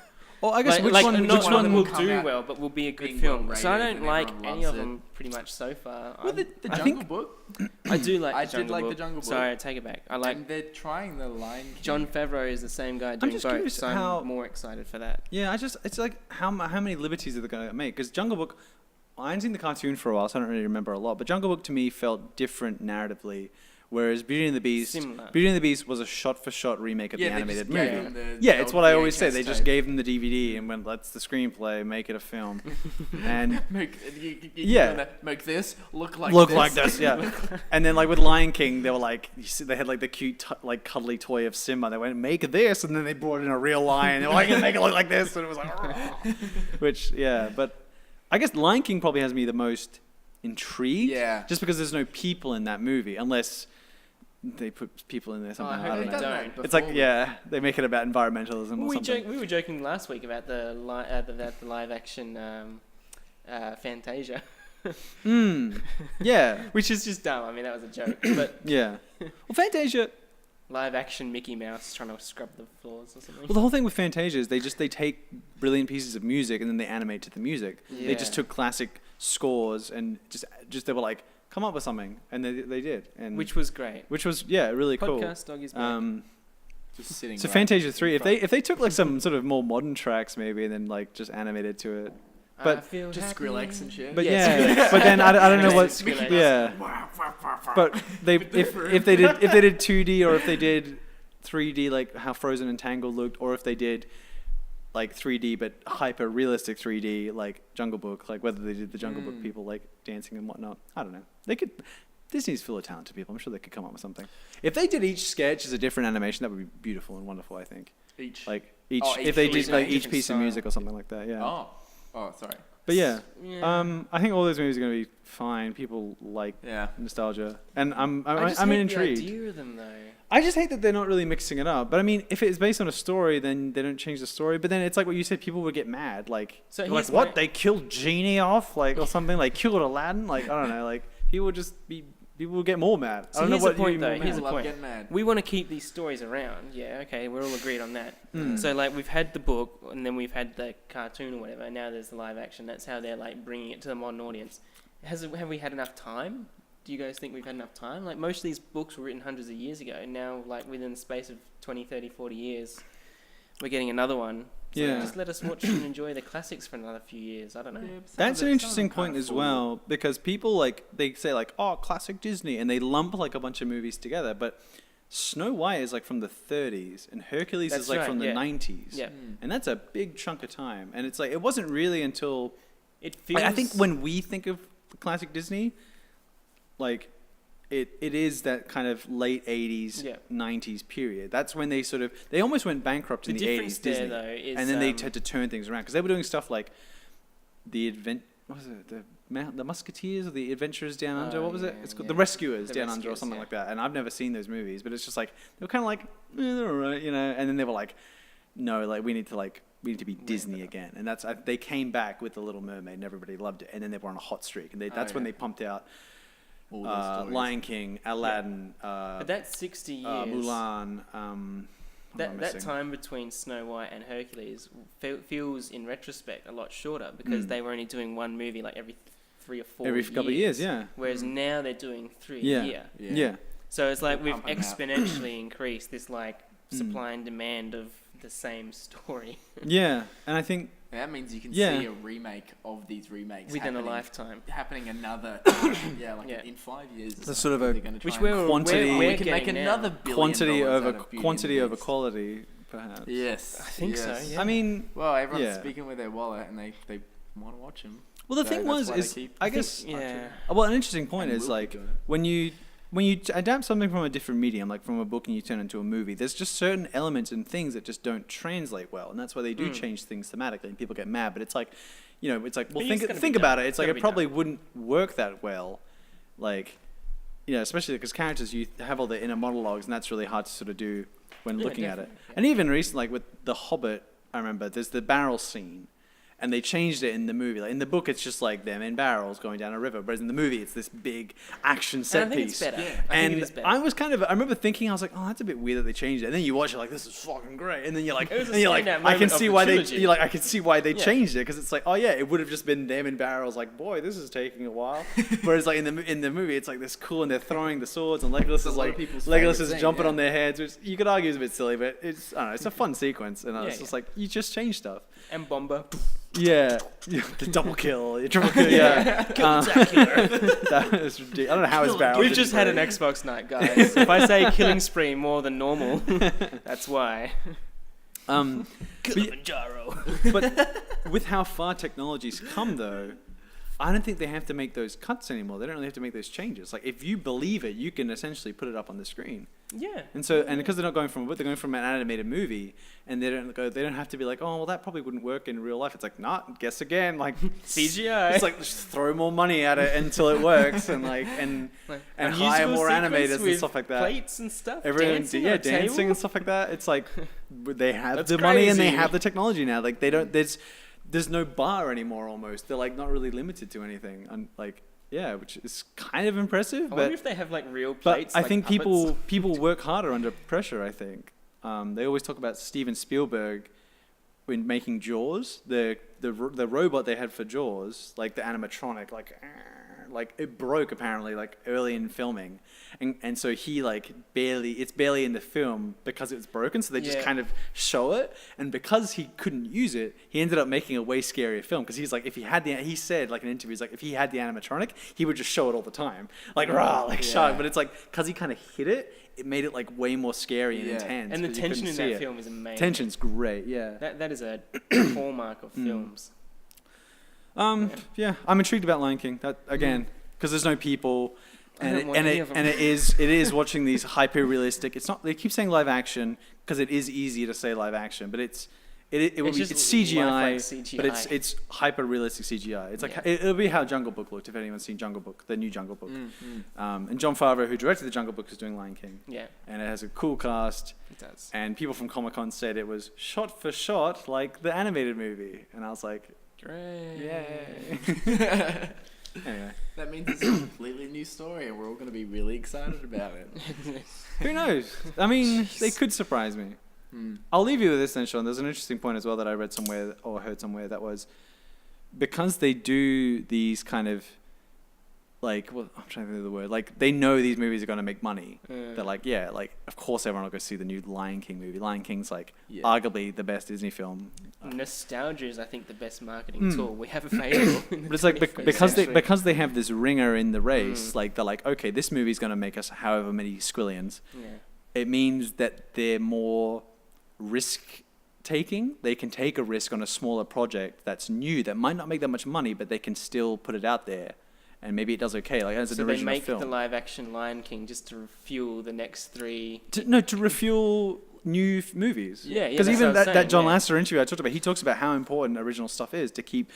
Well, I guess which one will do well, but will be a good film. Well so I don't like any of them pretty much so far. Well, the Jungle Book. I do like. I did like the Jungle Book. Sorry, I take it back. I like. And they're trying the Lion King. Jon Favreau is the same guy doing both, so I'm more excited for that. Yeah, it's like how many liberties are they going to make? Because Jungle Book, I hadn't seen the cartoon for a while, so I don't really remember a lot. But Jungle Book to me felt different narratively. Whereas Beauty and the Beast was a shot-for-shot remake of the animated movie. It's what I always say. They just gave them the DVD and went, "That's the screenplay. Make it a film." And make this look like this. Yeah. And then like with Lion King, they were like, they had like the cute like cuddly toy of Simba. They went, "Make this," and then they brought in a real lion. They were like, "Make it look like this," and it was like, but I guess Lion King probably has me the most intrigued. Yeah. Just because there's no people in that movie, unless they put people in there somehow. I don't know. It's like, they make it about environmentalism or something. We were joking last week about the live action Fantasia. Yeah. Which is just dumb. I mean, that was a joke. But yeah. Well, Fantasia... Live action Mickey Mouse trying to scrub the floors or something. Well, the whole thing with Fantasia is they take brilliant pieces of music and then they animate to the music. Yeah. They just took classic scores and just they were like, come up with something, and they did, and which was great. Which was really cool. Podcast dog is back. Just sitting. So Fantasia 3, if they took like some sort of more modern tracks maybe, and then like just animated to it, but just Skrillex and shit. But but then I don't know what. Yeah. But if they did 2D or if they did 3D like how Frozen and Tangled looked, or if they did like 3D but hyper realistic 3D like Jungle Book, like whether they did the Jungle Book people like dancing and whatnot, I don't know. They could. Disney's full of talented people. I'm sure they could come up with something. If they did each sketch as a different animation, that would be beautiful and wonderful. I think. Each if they did like each piece of music or something like that. Yeah. Oh, sorry. But I think all those movies are going to be fine. People like nostalgia, and I'm intrigued. The idea of them though. I just hate that they're not really mixing it up. But I mean, if it's based on a story, then they don't change the story. But then it's like what you said, people would get mad. Like, what? They killed Genie off, like, or something, like killed Aladdin. Like, I don't know. Like, people will get more mad. So I don't know what point though. Here's the point. Mad. We want to keep these stories around. Yeah, okay, we're all agreed on that. So like we've had the book, and then we've had the cartoon or whatever. And now there's the live action. That's how they're like bringing it to the modern audience. Have we had enough time? Do you guys think we've had enough time? Like most of these books were written hundreds of years ago, and now like within the space of 20, 30, 40 years, we're getting another one. So just let us watch and enjoy the classics for another few years. I don't know. Yeah, that's an interesting point as well, because people like they say like, oh, classic Disney, and they lump like a bunch of movies together. But Snow White is like from the 30s, and Hercules is like from the 90s. Yeah. And that's a big chunk of time. And it's like it wasn't really until I think when we think of classic Disney, like it is that kind of late 80s, 90s period. That's when they almost went bankrupt in the 80s, Disney. Though, is, and then they had to turn things around because they were doing stuff like the Musketeers or the Adventurers Down Under. What was it? It's called The Rescuers Down Under or something like that. And I've never seen those movies, but it's just like they were kind of like they're all right, you know. And then they were like, no, like we need to be Disney again. And that's they came back with The Little Mermaid, and everybody loved it. And then they were on a hot streak, and that's when they pumped out Lion King, Aladdin, but that's 60 years. Mulan. That time between Snow White and Hercules feels, in retrospect, a lot shorter because they were only doing one movie like every 3 or 4 years. Every couple of years, yeah. Whereas now they're doing 3 a year. Yeah. So it's like we've exponentially increased this like supply and demand of the same story. Yeah, and I think that means you can see a remake of these remakes within a lifetime. Happening another, in 5 years. It's sort of a quantity. We can make another quantity over quality, perhaps. Yes, I think so. Yeah. I mean, well, everyone's speaking with their wallet, and they want to watch them. Well, the thing is, I guess, well, an interesting point is like when you adapt something from a different medium, like from a book, and you turn it into a movie, there's just certain elements and things that just don't translate well, and that's why they do change things thematically, and people get mad. But it's like, well, think about it. It's like it probably wouldn't work that well, like, especially because characters, you have all the inner monologues, and that's really hard to sort of do when looking at it. Yeah. And even recently, like with The Hobbit, I remember there's the barrel scene. and they changed it in the movie. Like in the book, it's just like them in barrels going down a river, whereas in the movie, it's this big action set and I think piece. It's better. Yeah. I think it is better. I remember thinking, I was like, oh, that's a bit weird that they changed it. And then you watch it, like, this is fucking great. And then you're like, I can see why they changed it, because it's like, oh yeah, it would have just been them in barrels. Like, boy, this is taking a while. Whereas like in the movie, it's like this cool, and they're throwing the swords, and Legolas is jumping on their heads, which you could argue is a bit silly, but it's, I don't know, it's a fun sequence, and it's just like, you just change stuff. And Bomber. Yeah, the double kill, the triple kill, yeah. That is ridiculous. I don't know how it's barrel. We've just had an Xbox night, guys. If I say killing spree more than normal, that's why. Kilimanjaro. But with how far technology's come, though, I don't think they have to make those cuts anymore. They don't really have to make those changes. Like, if you believe it, you can essentially put it up on the screen. Yeah. And because they're not going from a book, they're going from an animated movie, and they don't have to be like, oh, well, that probably wouldn't work in real life. It's like, nah, guess again. Like, CGI. It's like, just throw more money at it until it works, and hire more animators and stuff like that. Plates and stuff. Dancing and stuff like that. It's like, they have That's the money and they crazy. have the technology now. Like, they don't. There's no bar anymore. Almost, they're like not really limited to anything. And like, yeah, which is kind of impressive. I wonder if they have like real plates. But I like think puppets. people work harder under pressure. I think they always talk about Steven Spielberg when making Jaws. The robot they had for Jaws, like the animatronic, like it broke apparently like early in filming, and so he it's barely in the film because it was broken, so they just kind of show it, and because he couldn't use it, he ended up making a way scarier film, because he's like, if he had he said like in interviews, like if he had the animatronic, he would just show it all the time, like shark, but it's like because he kind of hit it, it made it like way more scary and intense, and the tension in that film is amazing. Tension's great. That is a hallmark of films. I'm intrigued about Lion King. That again, because there's no people, and it is watching these hyper realistic. It's not. They keep saying live action because it is easier to say live action, but it's CGI, but it's hyper realistic CGI. It's like it'll be how Jungle Book looked, if anyone's seen Jungle Book, the new Jungle Book. And Jon Favreau, who directed the Jungle Book, is doing Lion King. Yeah, and it has a cool cast. It does. And people from Comic-Con said it was shot for shot like the animated movie, and I was like, great. Yay. Anyway. That means it's a completely new story, and we're all going to be really excited about it. Who knows? I mean, they could surprise me. I'll leave you with this then, Sean. There's an interesting point as well that I read somewhere or heard somewhere, that was because they do these kind of I'm trying to think of the word. Like, they know these movies are going to make money. They're like, of course everyone will go see the new Lion King movie. Lion King's arguably the best Disney film. Nostalgia is, I think, the best marketing tool we have available. But it's like because they have this ringer in the race. Like, they're like, okay, this movie's going to make us however many squillions. Yeah. It means that they're more risk taking. They can take a risk on a smaller project that's new, that might not make that much money, but they can still put it out there. And maybe it does okay, like as an original film. So they make the live-action Lion King just to refuel the next three... To refuel new movies. Yeah. Because even that John Lasseter interview I talked about, he talks about how important original stuff is to keep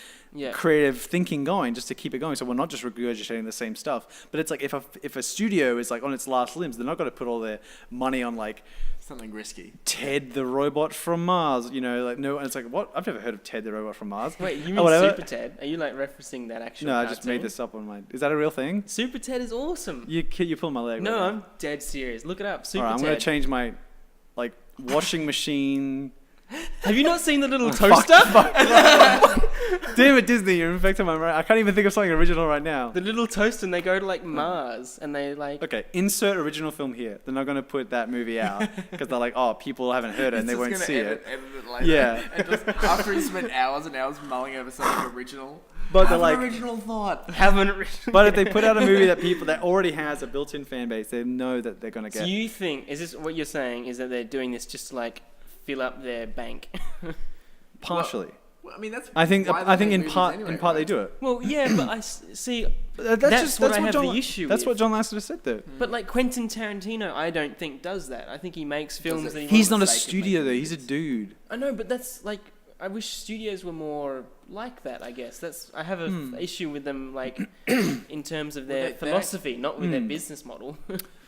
creative thinking going, just to keep it going. So we're not just regurgitating the same stuff. But it's like, if a studio is like on its last limbs, they're not going to put all their money on like... something risky. Ted the Robot from Mars, no, and it's like, what? I've never heard of Ted the Robot from Mars. Wait, you mean Super Ted? Are you like referencing that actual No, cartoon? I just made this up on my... Is that a real thing? Super Ted is awesome. You pull my leg. No, right I'm dead serious. Look it up. Super Ted. Ted. I'm going to change my washing machine... Have you not seen the little toaster? Damn it, Disney, you're infecting my brain. I can't even think of something original right now. The little toaster, and they go to Mars, and they Okay, insert original film here. They're not going to put that movie out because they're like, oh, people haven't heard it and they won't see it. Edit it later. Yeah. And just after he spent hours and hours mulling over something original. But they're like, original thought. But if they put out a movie that already has a built-in fan base, they know that they're going to get. So you think, is this what you're saying, is that they're doing this just to fill up their bank? Partially. Well, I mean, I think in part they do it. Well, yeah, but I see. That's what I have the issue. That's with. what John Lasseter said, though. But Quentin Tarantino, I don't think does that. I think he makes films that he's not a studio though. He's a dude. I know, but that's I wish studios were more like that. I guess I have a issue with them, like in terms of their philosophy, not with their business model.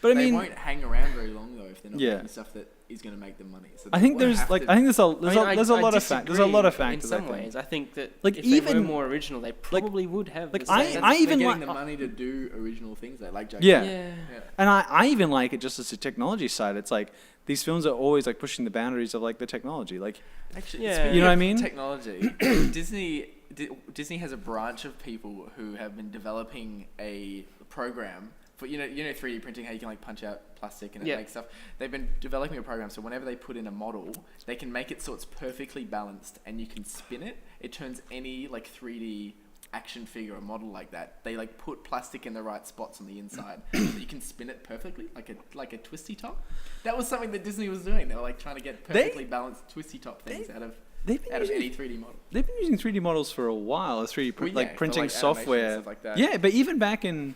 But they won't hang around very long though if they're not making stuff that is going to make them money. So I think there's a lot of factors. In some ways, I think that like if even they were more original, they probably would have. Like the same. I even getting the money to do original things. They like Jack. Yeah. And I even like it just as a technology side. It's like these films are always like pushing the boundaries of like the technology. Like, actually, you know what I mean? Technology. Disney has a branch of people who have been developing a program for you know 3D printing, how you can like punch out plastic and it makes stuff. They've been developing a program so whenever they put in a model, they can make it so it's perfectly balanced and you can spin it. It turns any like 3D action figure or model like that. They like put plastic in the right spots on the inside so that you can spin it perfectly, like a twisty top. That was something that Disney was doing. They were like trying to get perfectly balanced twisty top things out of any 3D model. They've been using 3D models for a while, 3D printing software. Stuff like that. Yeah, but even back in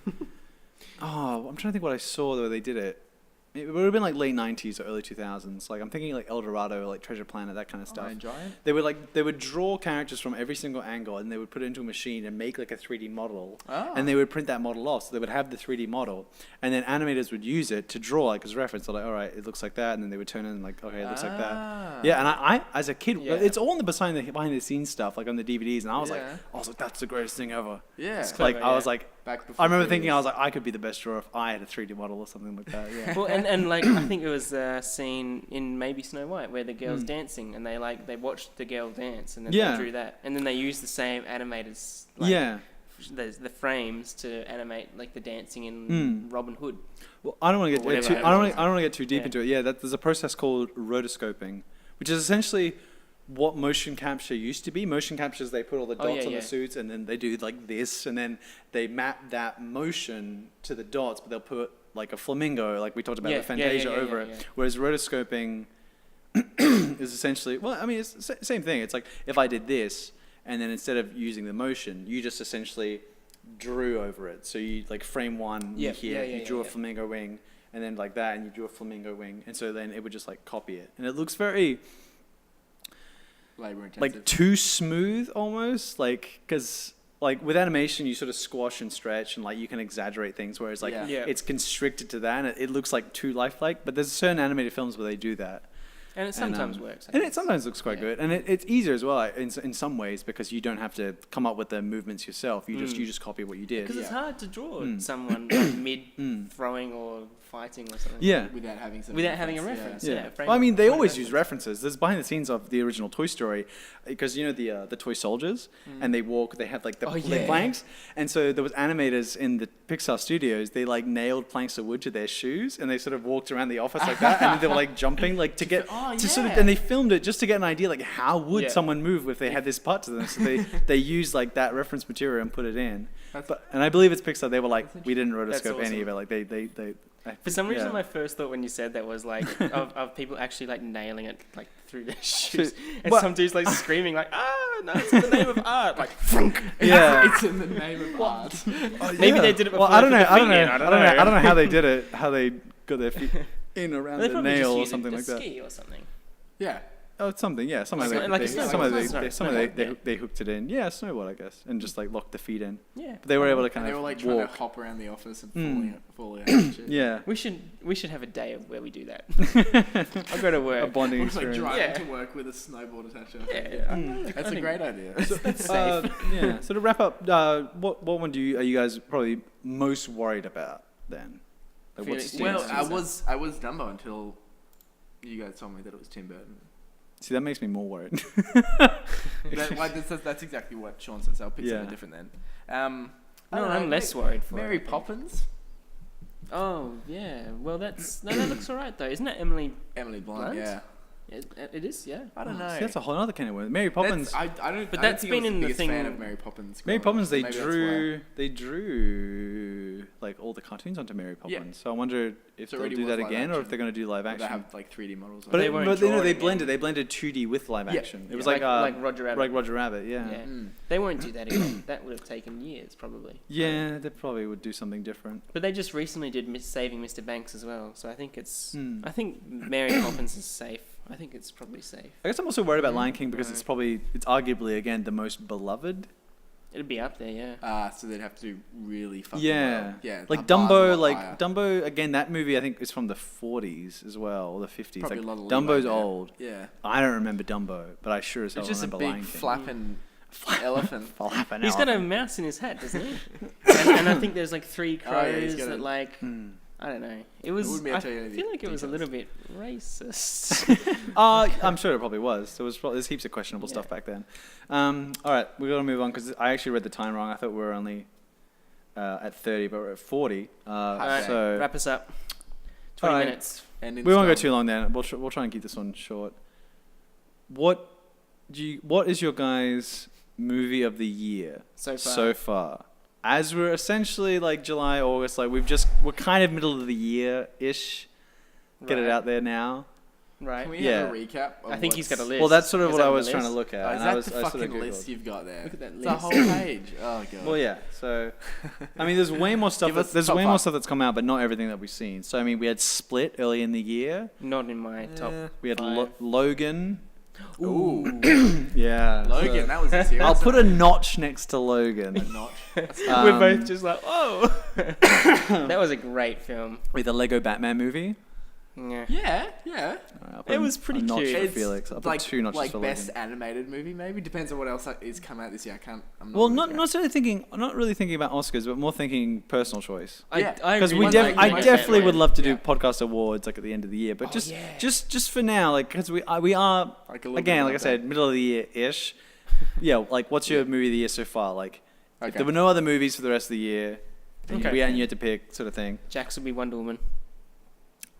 I'm trying to think what I saw the way they did it. It would have been like late 90s or early 2000s. Like I'm thinking like El Dorado, like Treasure Planet, that kind of stuff. I enjoy it. They would draw characters from every single angle and they would put it into a machine and make like a 3D model. Oh. And they would print that model off. So they would have the 3D model and then animators would use it to draw like as reference. They're like, all right, it looks like that. And then they would turn it and like, okay, it looks like that. Yeah. And I as a kid, it's all in the behind the scenes stuff, like on the DVDs. And I was like, that's the greatest thing ever. Yeah. It's clever, I was like, I remember thinking, I I was like, I could be the best drawer if I had a 3D model or something like that. Yeah. Well, and like I think it was a scene in maybe Snow White where the girl's dancing and they watched the girl dance and then they drew that and then they used the same animators. The frames to animate like the dancing in Robin Hood. Well, I don't want to get too deep into it. Yeah, there's a process called rotoscoping, which is essentially what motion capture used to be. Motion capture is they put all the dots on the suits and then they do like this and then they map that motion to the dots, but they'll put like a flamingo, like we talked about the Fantasia over it. Whereas rotoscoping is essentially, it's the same thing. It's like if I did this and then instead of using the motion, you just essentially drew over it. So you like frame one you drew a flamingo wing and then like that and you drew a flamingo wing. And so then it would just like copy it. And it looks very labor intensive. Like too smooth almost, like because like with animation you sort of squash and stretch and like you can exaggerate things, whereas like it's constricted to that and it looks like too lifelike. But there's certain animated films where they do that. And it sometimes works. And it sometimes looks quite good. And it's easier as well in some ways because you don't have to come up with the movements yourself. You just copy what you did. Because it's hard to draw someone like mid throwing or fighting or something. Yeah. Without having a reference. Yeah. Well, I mean, they always use references. There's behind the scenes of the original Toy Story because you know the toy soldiers and they have like the planks. And so there was animators in the Pixar studios. They like nailed planks of wood to their shoes and they sort of walked around the office like that and then they were like jumping like to get sort of, and they filmed it just to get an idea like how would someone move if they had this part to them. So they used like that reference material and put it in. And I believe it's Pixar. They were like, we didn't rotoscope any of it. Like they for some reason, my first thought when you said that was like of people actually like nailing it like through their shoes, and some dude's like screaming like, no, it's in the name of art, like, it's in the name of art. Maybe they did it before. Well, I don't know how they did it, how they got their feet in around the nail or something like that. Ski or something. Yeah. Oh, it's something, yeah. Some of they hooked it in. Yeah, snowboard, I guess, and just like locked the feet in. Yeah. But they were able to kind of They were like walk. trying to hop around the office and falling out and shit. Yeah. We should have a day of where we do that. I'll go to work. A bonding experience. Like driving to work with a snowboard attached. That's a great idea. It's safe. So to wrap up, what one are you guys probably most worried about then? Like I was Dumbo until you guys told me that it was Tim Burton. See, that makes me more worried. That's exactly what Sean says. I'll pick something different then. I'm less worried for Mary Poppins. Oh yeah, well that looks alright though, isn't it? Emily Blunt? Yeah. It is, yeah. I don't know. See, that's a whole other kind of word. Mary Poppins. That's been in the thing. Fan of Mary Poppins. Mary Poppins. They drew like all the cartoons onto Mary Poppins. Yeah. So I wonder if they'll do that again, or if they're going to do live action. They have like 3D models. But they blended. They blended 2D with live action. It was like Roger Rabbit. Like Roger Rabbit. Yeah. They won't do that again. That would have taken years, probably. Yeah, they probably would do something different. But they just recently did Saving Mr. Banks as well. So I think I think Mary Poppins is safe. I think it's probably safe. I guess I'm also worried about Lion King because it's arguably, again, the most beloved. It'd be up there, yeah. So they'd have to do really fucking Yeah. well. Yeah. Like Dumbo, Dumbo, again, that movie I think is from the 40s as well, or the 50s. Probably like, a lot of Dumbo's leeway there. old. Yeah. I don't remember Dumbo, but I sure as hell It's just a remember big Lion King. flapping elephant. He's got a mouse in his hat, doesn't he? and I think there's like 3 crows that like... I don't know. It was. I feel like it was a little bit racist. I'm sure it probably was. There's heaps of questionable stuff back then. All right, we got to move on because I actually read the time wrong. I thought we were only at 30, but we're at 40. Right, so wrap us up. 20 minutes. We won't go too long then. We'll try and keep this one short. What is your guys' movie of the year so far? As we're essentially like July, August, like we're kind of middle of the year-ish. Get it out there now. Right. Can we have a recap? I think he's got a list. Well, that's sort of what I was trying to look at. Is that the fucking list you've got there? Look at that list. It's a whole page. Oh, God. Well, yeah. So, I mean, there's way more stuff. There's way more stuff that's come out, but not everything that we've seen. So, I mean, we had Split early in the year. Not in my top. We had Logan. Ooh. Yeah. Logan, that was this year. I'll put a notch next to Logan. A notch. We're both just like, oh. That was a great film. With the Lego Batman movie. Yeah. It was pretty cute. For Felix. I'll put 2 notches for Logan. Best animated movie, maybe. Depends on what else is come out this year. Not really thinking about Oscars, but more thinking personal choice. Because I definitely would love to do podcast awards like at the end of the year, but just for now, like because we are again, like I said, middle of the year ish. Yeah, like what's your movie of the year so far? Like if there were no other movies for the rest of the year, and you had to pick sort of thing. Jack's would be Wonder Woman.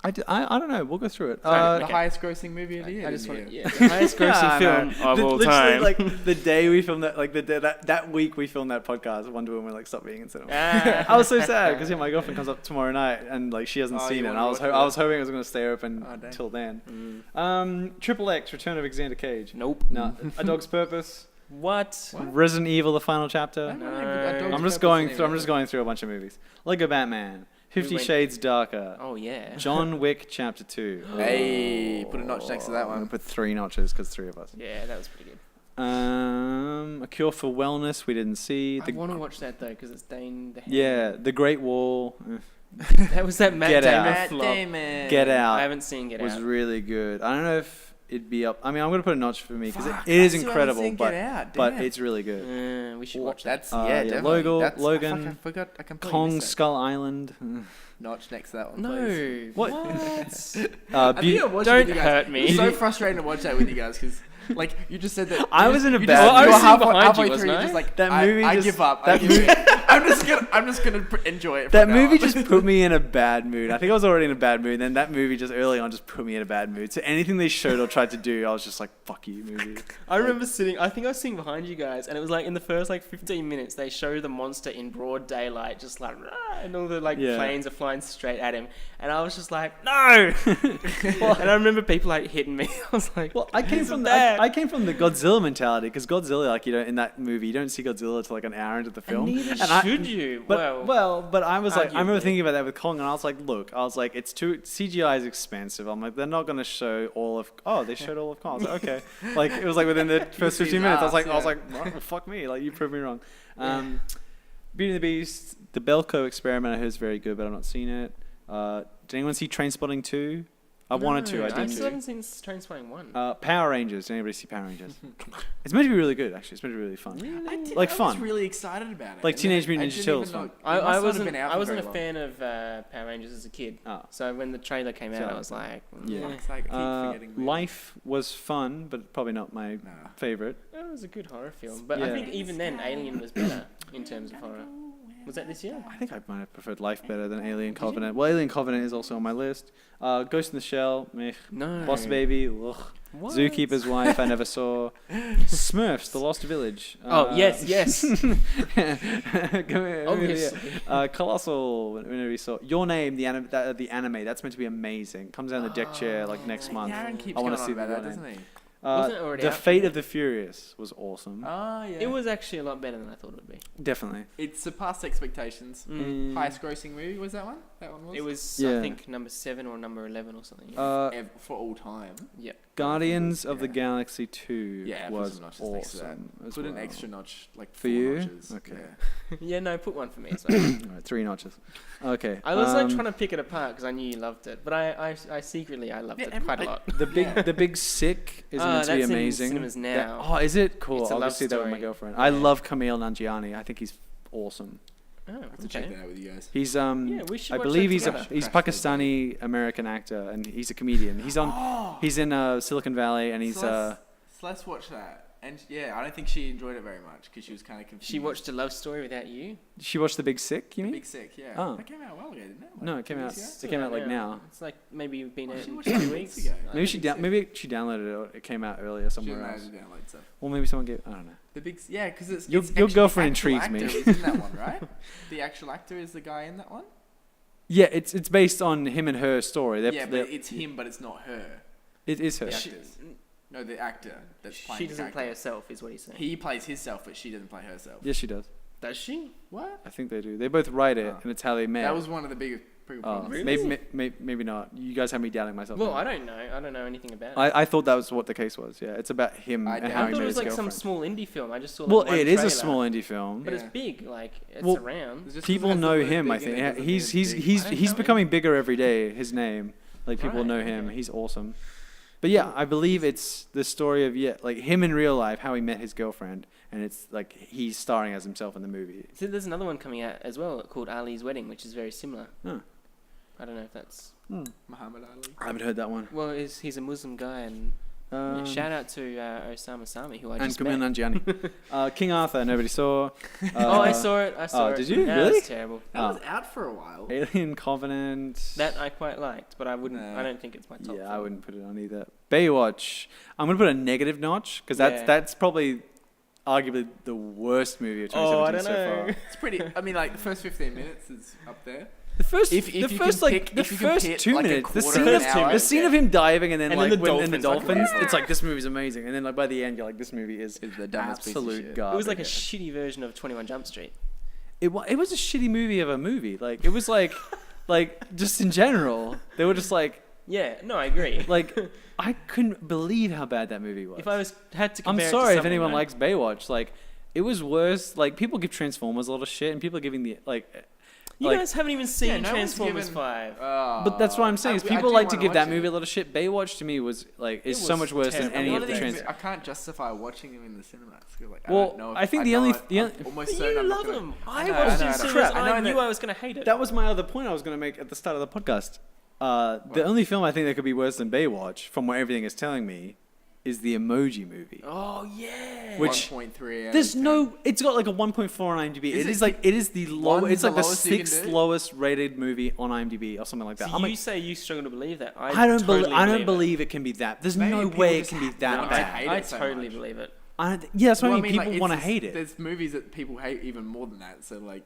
I don't know. We'll go through it. The highest grossing movie of the year. I just want the highest grossing film of all time. Like the day we filmed that, like that week we filmed that podcast, Wonder Woman like stopped being in cinema. I was so sad because my girlfriend comes up tomorrow night and like she hasn't seen it. And I was hoping it was going to stay open till then. Triple X, Return of Xander Cage. Nope. No. A Dog's Purpose. What? Resident Evil: The Final Chapter. No. I'm just going through a bunch of movies. Lego Batman. 50 Shades Darker. Oh, yeah. John Wick Chapter 2. Hey, put a notch next to that one. I'm going to put 3 notches because 3 of us. Yeah, that was pretty good. A Cure for Wellness, we didn't see. I want to watch that, though, because it's Dane the Hand. Yeah, The Great Wall. That was that Matt Damon flop. Get Out. I haven't seen Get Out. Was really good. I don't know if it'd be up. I mean, I'm going to put a notch for me because it is incredible, but it's really good. We should watch that. Definitely. Logan. I forgot. I completely Kong missed Skull Island. Notch next to that one, No. please. What? Don't hurt me. It's so frustrating to watch that with you guys because, like, you just said that. I was in a bad. I was halfway behind through. you, You're just like that movie. I give up. I'm just gonna enjoy it. That movie just put me in a bad mood. I think I was already in a bad mood. Then that movie just early on just put me in a bad mood. So anything they showed or tried to do, I was just like, "Fuck you, movie." I remember sitting. I think I was sitting behind you guys, and it was like in the first 15 minutes, they show the monster in broad daylight, just like, and all the planes are flying straight at him, and I was just like, "No!" And I remember people hitting me. I was like, "Well, I came from the Godzilla mentality because Godzilla, in that movie, you don't see Godzilla until like an hour into the film. And neither should you. But I was like, I remember thinking about that with Kong, and I was like, it's too CGI is expensive. I'm like, they're not going to show all of. Oh, they showed all of Kong. I was like, okay. Like it was like within the first 15 minutes, I was like, well, fuck me. Like you proved me wrong. Beauty and the Beast, the Belko Experiment, I heard is very good, but I've not seen it. Did anyone see Trainspotting 2? I wanted to. I did. I still haven't seen Trainspotting 1. Power Rangers. Did anybody see Power Rangers? It's meant to be really good, actually. It's meant to be really fun. Really? Like fun. I was really excited about it. Like Teenage Mutant Ninja Turtles fun. I wasn't a fan of Power Rangers as a kid. So when the trailer came out, I was like, Life was fun, but probably not my favorite. It was a good horror film, but I think even then, Alien was better in terms of horror. Was that this year? I think I might have preferred Life better than Alien Covenant. Well, Alien Covenant is also on my list. Ghost in the Shell, meh. No. Boss Baby, ugh. What? Zookeeper's Wife, I never saw. Smurfs, The Lost Village. Yes. Obviously. Colossal, whenever you saw. Your Name, the anime, that's meant to be amazing. Comes out in the deck chair next month. Aaron keeps I want to going see on about that, doesn't he? Wasn't it already The out? Fate of the Furious was awesome. Oh, yeah. It was actually a lot better than I thought it would be. Definitely. It surpassed expectations. Highest grossing movie was that one? that one was? It was, Yeah. I think, number 7 or number 11 or something. For all time. Yeah. Guardians of the Galaxy 2 Yeah, put was some notches next to that. awesome as Put well. an extra notch, like For 4 you? notches. Okay. Yeah. Yeah, no, put one for me as well. Alright, 3 notches. Okay. I was like trying to pick it apart because I knew you loved it, but I secretly loved it quite a lot. The Big Sick is meant to be that's in amazing. cinemas now. Oh, is it? Cool. It's a I'll go love see that with my story. girlfriend. I love Camille Nanjiani. I think he's awesome. Oh, I have to check that out with you guys. He's Yeah, we should I watch believe that he's together. he's Pakistani American actor and he's a comedian. He's in Silicon Valley and he's So let's watch that. And yeah, I don't think she enjoyed it very much because she was kind of confused. She watched A Love Story Without You. she watched The Big Sick, you mean? Big Sick, yeah. Oh. That came out a while ago, didn't it? No, it came 2 out. weeks It came out like now. It's like maybe you've been out she in watched it 2 2 weeks. weeks ago. Maybe she downloaded it or it came out earlier She somewhere didn't else. know to download stuff. Well, maybe someone gave. I don't know. The big, yeah, because it's Your actually girlfriend the actual intrigues me. actor is in that one, right? The actual actor is the guy in that one. Yeah, it's based on him and her story. Yeah, but it's him, but it's not her. It is her. The actors. No, the actor that's playing. She the doesn't character. play herself, is what he's saying. He plays himself, but she doesn't play herself. Yes, she does. Does she? What? I think they do. They both write it, Oh. and it's how they met. That was one of the biggest problems. Really? Maybe not. You guys have me doubting myself. Well, now. I don't know. I don't know anything about it. I thought that was what the case was. Yeah, it's about him I and doubt how I he thought met it his was like some girlfriend. small indie film. I just saw. Well, like, one it is a trailer, small indie film. but Yeah. it's big. Like it's Well, around. Just 'cause People it has the know word him. I big in think it Yeah, doesn't he's mean it's big. I don't know becoming him. bigger every day. His name, like people Right, know him. okay. He's awesome. But yeah, I believe it's the story of like him in real life, how he met his girlfriend, and it's like he's starring as himself in the movie. So there's another one coming out as well called Ali's Wedding, which is very similar. Huh. I don't know if that's. Muhammad Ali. I haven't heard that one. Well, he's a Muslim guy, and shout out to Osama Sami, who I And just Camille met. Nanjiani. King Arthur, nobody saw. Oh, I saw it. I saw it. did you? No, Really? It's terrible. That was out for a while. Alien Covenant. That I quite liked, but I wouldn't. Nah. I don't think it's my top. Yeah, I film. wouldn't put it on either. Baywatch. I'm gonna put a negative notch because Yeah. that's probably arguably the worst movie of 2017 Oh, I don't so know. far. It's pretty. I mean, like the first 15 minutes is up there. The first, If the you first can like pick- the if you can first pick, 2 like, a minutes, the quarter scene of of an hour, the scene of him diving and then And then like the when in the dolphins, dolphins, it's like this movie's amazing, and then like by the end you're like this movie is It's the dumbest piece of absolute shit. garbage. It was like a shitty version of 21 Jump Street. It was a shitty movie of a movie. Like it was like like just in general, they were just like Yeah, no, I agree. I couldn't believe how bad that movie was. If I had to I'm compare it to sorry if something, anyone though. likes Baywatch. Like, it was worse. Like, people give Transformers a lot of shit, and people are giving the You like- guys haven't even seen Yeah, no one's Transformers given- 5. But that's what I'm saying. Is I people do like to wanna give that watch movie it. a lot of shit. Baywatch to me was like is It so was much worse than terrible. any One of of the the trans. things I can't justify watching them in the cinema. Like, I Well, don't know if, I think the know only- it- the I'm only- almost But certain you I'm not love gonna- them. I I know, watched I it know, in I know. cinemas. I know I knew that- I was going to hate it. That was my other point I was going to make at the start of the podcast. The only film I think that could be worse than Baywatch, from what everything is telling me, is the Emoji Movie. Oh, yeah. Which 1.3 out there's of 10. no. It's got like a 1.4 on IMDb. Is It is it- like it is the low. one's It's the like the lowest you can 6th do? lowest rated movie on IMDb or something like that. So I'm you like, say you struggle to believe that. I don't totally believe it can be that. There's Maybe no people way it just can be want that to bad. hate I it so totally much. believe it. Yeah, that's what Well, I mean. People like, want to it's hate just- it. There's movies that people hate even more than that. So like,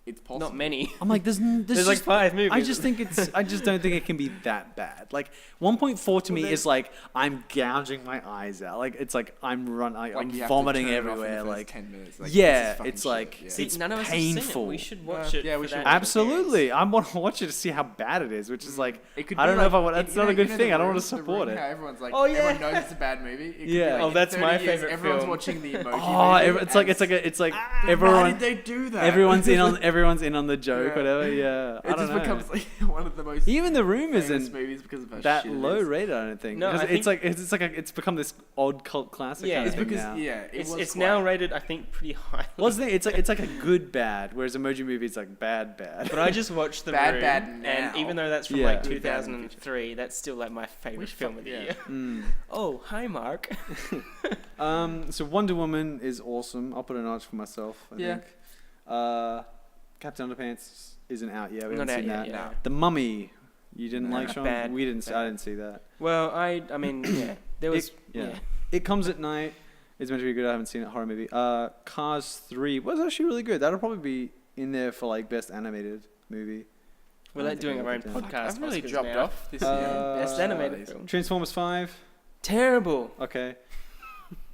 it's possible. Not many. I'm like, there's There's like just, 5 movies. I just think it's. I just don't think it can be that bad. Like 1.4 to me then- is like I'm gouging my eyes out. Like it's like I'm Like, I'm you have to vomiting turn it off in the everywhere. first Like 10 minutes. Like, yeah, this is fucking it's shit. like- Yeah. See, it's none of us painful. have seen it. We should watch it. Yeah, we for should that. watch it. absolutely, I want to watch it to see how bad it is. Which is like It could I be don't know like, if I want. That's you not know- a good you know thing. the I don't want Room- to the support Room, it. How everyone's like, Oh, yeah. everyone knows it's a bad movie. It could be Yeah. like, Oh, in that's 30 my years, favourite Everyone's film. watching the emoji. Oh, movie it's like as- it's like Why everyone. did they do that? Everyone's in on the joke, Yeah. whatever. Yeah, I It don't just know. becomes like one of the most Even The Room famous isn't movies because of how that shit it low is. rated. I don't think. No, Because I it's like it's become this odd cult classic. Yeah, kind of It's thing because now. it It's was now quite- rated, I think, pretty high. Well, it's like a good bad, whereas Emoji Movie is like bad. But I just watched The Bad, Room, bad now. and even though that's from Yeah. like Good, bad in the 2003, that's still like my favorite Which film fuck- of the yeah. year. Mm. Oh, hi, Mark. So Wonder Woman is awesome. I'll put a notch for myself. I Yeah. think. Captain Underpants isn't out yet. We Not haven't out seen yet, that. yeah. The Mummy. You didn't No, like, Sean? bad, We didn't. I bad. didn't see that. Well, I mean, yeah, there was, Yeah. It Comes at Night. It's meant to be good. I haven't seen it. Horror movie. Cars 3 was actually really good. That'll probably be in there for like best animated movie. We're I like don't doing think our I own put it down. podcast. I've really Oscars dropped now. off this Uh, year. Best animated film. Transformers 5. Terrible. Okay.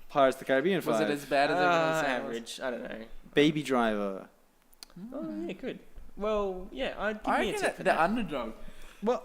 Pirates of the Caribbean 5. Was it as bad as everyone was saying? Average. I don't know. Baby Driver. Oh yeah, good. Well, yeah, I'd give me a tip for the that. underdog. Well,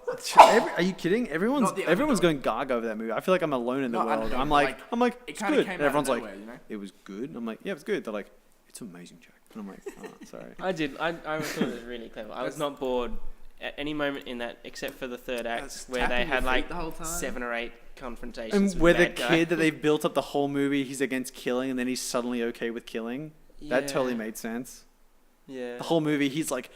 are you kidding? Everyone's going gaga over that movie. I feel like I'm alone in the world. Underdog, I'm like, it's good. Came And everyone's nowhere, like, it was good. I'm like, yeah, it was good. They're like, it's amazing, Jack. And I'm like, oh, sorry. I thought it was really clever. I was not bored at any moment in that, except for the third act, where they had like 7 or 8 confrontations. And where the kid that they've built up the whole movie, he's against killing, and then he's suddenly okay with killing. That totally made sense. Yeah. The whole movie, he's like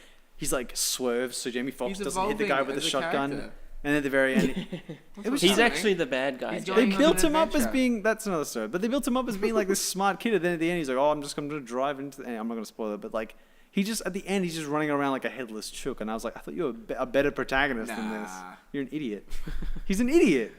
swerves, so Jamie Foxx doesn't hit the guy with the shotgun. Character. And at the very end, he's actually the bad guy. They built him up as being, that's another story, but they built him up as being like this smart kid. And then at the end, he's like, oh, I'm going to drive into the, I'm not going to spoil it, but like, at the end, he's just running around like a headless chook. And I was like, I thought you were a better protagonist than this. You're an idiot. He's an idiot.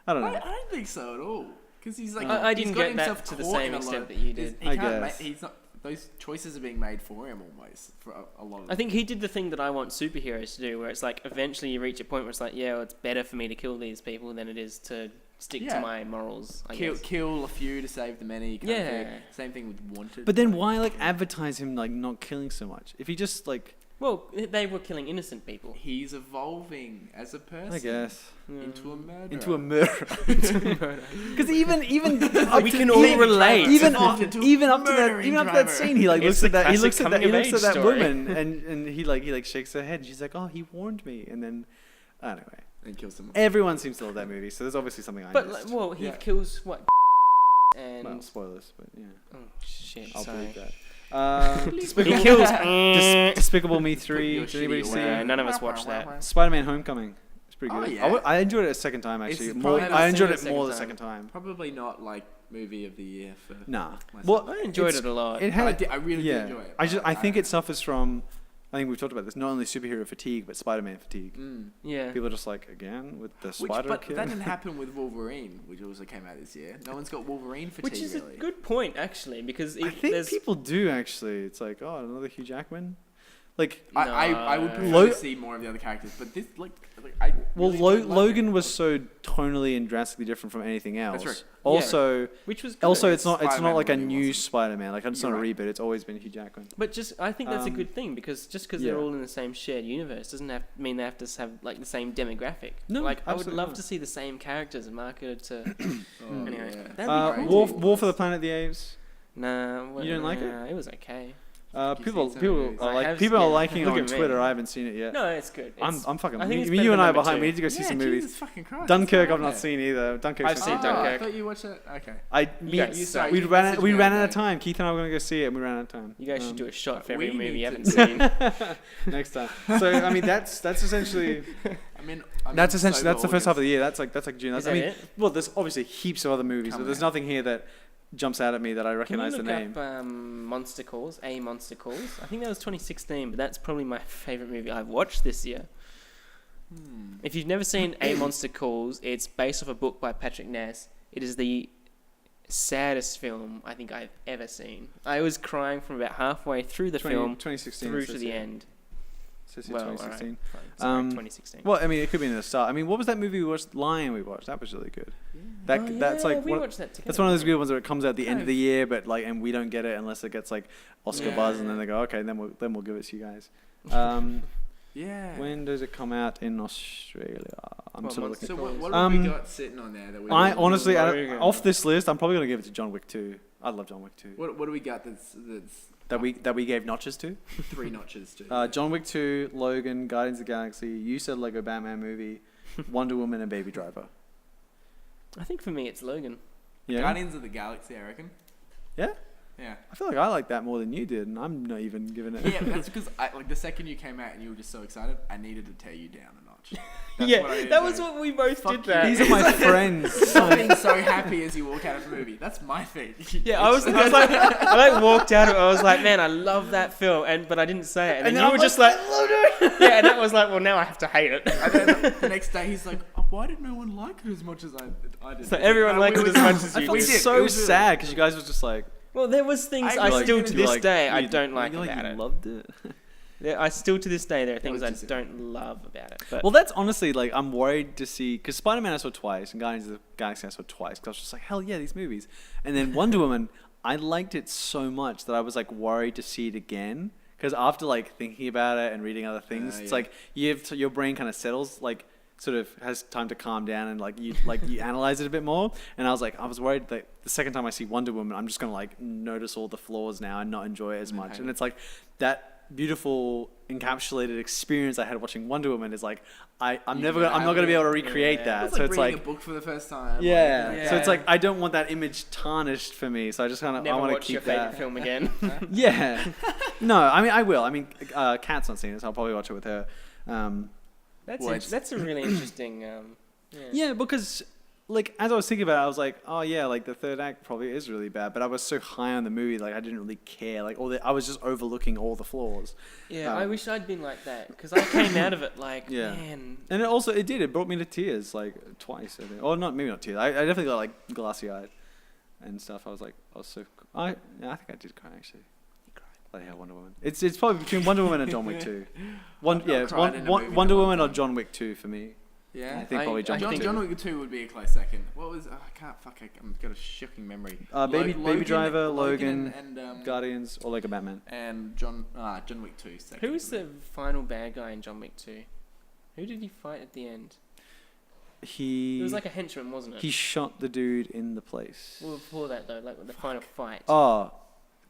I don't know. I don't think so at all. Because he's like, I didn't get that to the same extent that you did. I guess. He's not. Those choices are being made for him almost for a lot of I think he did the thing that I want superheroes to do, where it's like eventually you reach a point where it's like, yeah, well, it's better for me to kill these people than it is to stick to my morals. Kill a few to save the many. Kind of thing. Same thing with Wanted. But then why like advertise him like not killing so much? If he just like... Well, they were killing innocent people. He's evolving as a person. I guess. Into a murderer. Into a murderer. Because even we can all relate. Even up to that scene, he like looks at that woman and he shakes her head and she's like, oh, he warned me. And then anyway, and kills someone. Everyone seems to love that movie, so there's obviously something I missed. But he kills what? And well, spoilers, but yeah. Oh shit! I'll sorry. believe that. He kills Despicable Me 3. Did anybody see it? None of us watched that. Spider-Man Homecoming. It's pretty good. Oh, yeah. I enjoyed it a second time actually. I enjoyed it more the second time. Probably not like movie of the year for. Nah. Myself. Well, I enjoyed it a lot. I really did enjoy it. I think it suffers from. I think we've talked about this. Not only superhero fatigue, but Spider-Man fatigue. Yeah. People are just like, again, with the spider but kid. that didn't happen with Wolverine, which also came out this year. No one's got Wolverine fatigue, which is really. a good point, actually, because I think people do, actually. It's like, oh, another Hugh Jackman? Like... I would prefer to see more of the other characters, but this, Logan was so tonally and drastically different from anything else. That's right. Also, which was good. Also, it's not like a new Spider-Man. Like it's not a reboot. It's always been Hugh Jackman. But I think that's a good thing because they're all in the same shared universe doesn't mean they have to have like the same demographic. No, like I would love to see the same characters marketed to. Anyway, that'd be great. War for the Planet of the Apes. Nah, you didn't like it? It was okay. People are liking it on Twitter. I haven't seen it yet. No, it's good. I'm fucking. You and I are behind. We need to go see some movies. Jesus fucking Christ. Dunkirk, I've not seen either. I've seen Dunkirk. I thought you watched it. Okay. We ran out of time. Keith and I were gonna go see it, and we ran out of time. You guys should do a shot for every movie you haven't seen. Next time. So I mean, that's essentially. That's the first half of the year. That's like June. It? Well, there's obviously heaps of other movies, but there's nothing here that jumps out at me that I recognize the name. Can you look up Monster Calls? Monster Calls. I think that was 2016, but that's probably my favorite movie I've watched this year. If you've never seen A Monster Calls, it's based off a book by Patrick Ness. It is the saddest film I think I've ever seen. I was crying from about halfway through the film 2016 through to the end. Well, 2016. Right. Sorry, 2016. Well, I mean, it could be in the start. I mean, what was that movie we watched? Lion we watched. That was really good. That's like we watched that together. That's one of those good ones where it comes out at the end of the year, but and we don't get it unless it gets like Oscar buzz, and then they go, okay, then we'll give it to you guys. When does it come out in Australia? I'm sort of looking. So what have we got sitting on there that we? I honestly, off this list, I'm probably gonna give it to John Wick 2. I love John Wick 2. What do we got that's that we gave notches to? 3 notches to. John Wick 2, Logan, Guardians of the Galaxy. You said Lego Batman movie, Wonder Woman, and Baby Driver. I think for me it's Logan. Yeah. Guardians of the Galaxy, I reckon. Yeah. Yeah. I feel like I like that more than you did, and I'm not even giving it. Yeah, that's because the second you came out and you were just so excited, I needed to tear you down a notch. That was what we both did. That these are my friends. Being so happy as you walk out of the movie. That's my thing. Yeah, I was like, I walked out of it. I was like, man, I love that film, but I didn't say it, and then you were just like, yeah, and that was like, well, now I have to hate it. And then the next day, he's like, oh, why did no one like it as much as I did? So everyone liked it as much as you did. I felt so sad because you guys were just like. Well, there was things I still to this day I don't like about it. You loved it. I still to this day there are things I don't love about it. But well, that's honestly like I'm worried to see because Spider-Man I saw twice and Guardians of the Galaxy I saw twice because I was just like hell yeah these movies, and then Wonder Woman I liked it so much that I was like worried to see it again because after like thinking about it and reading other things, it's like your brain kind of settles, like sort of has time to calm down and like you analyze it a bit more. And I was worried that the second time I see Wonder Woman, I'm just gonna like notice all the flaws now and not enjoy it as much. And it's like that beautiful encapsulated experience I had watching Wonder Woman is like I'm not gonna be able to recreate that. It's like reading a book for the first time. Yeah. So it's like I don't want that image tarnished for me. So I just kind of I want to keep your favorite film again. Yeah. No, I mean I will. I mean, Kat's not seen it, so I'll probably watch it with her. That's a really interesting. Yeah, because like as I was thinking about it, I was like, oh yeah, like the third act probably is really bad, but I was so high on the movie, like I didn't really care, like I was just overlooking all the flaws. Yeah, I wish I'd been like that because I came out of it like, man. And it brought me to tears like twice, I think. Or maybe not tears. I definitely got like glassy eyed and stuff. I was so. I think I did cry actually. Like how Wonder Woman. It's probably between Wonder Woman and John Wick 2. Wonder Woman or John Wick 2 for me. Yeah, I think probably John Wick 2 would be a close second. What was I've got a shocking memory. Baby Driver, Logan and Guardians, or Lego Batman. And John Wick 2 second. Who was the final bad guy in John Wick 2? Who did he fight at the end? It was like a henchman, wasn't it? He shot the dude in the place. Well, before that though, like the final fight. Oh,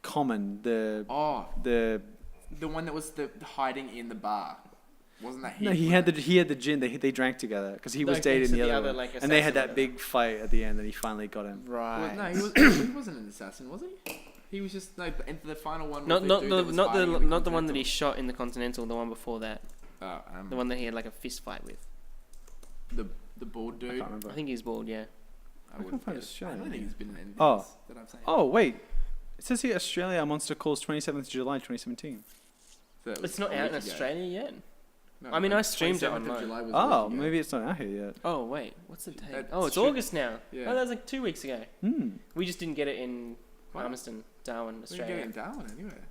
Common, the one that was the hiding in the bar. Wasn't that him? No, he had the gin. They drank together because he was dating the other one. like, and they had that big fight at the end, and he finally got him. Right. Well, no, he wasn't an assassin, was he? He was just the final one. Not the one that he shot in the Continental. The one before that. The one that he had like a fist fight with. The bald dude. I can't remember. I think he's bald. Yeah. I can't find his show. I don't think he's been in anything else that I've seen. Oh wait, it says here Australia Monster Calls 27th July 2017. So it's not out in Australia yet. No, I mean, I streamed it online. Oh, maybe it's not out here yet. Oh wait, what's the date? It's August now. Yeah. Oh, that was like 2 weeks ago. We just didn't get it in Palmerston, Darwin, Australia. We didn't get it in Darwin anyway.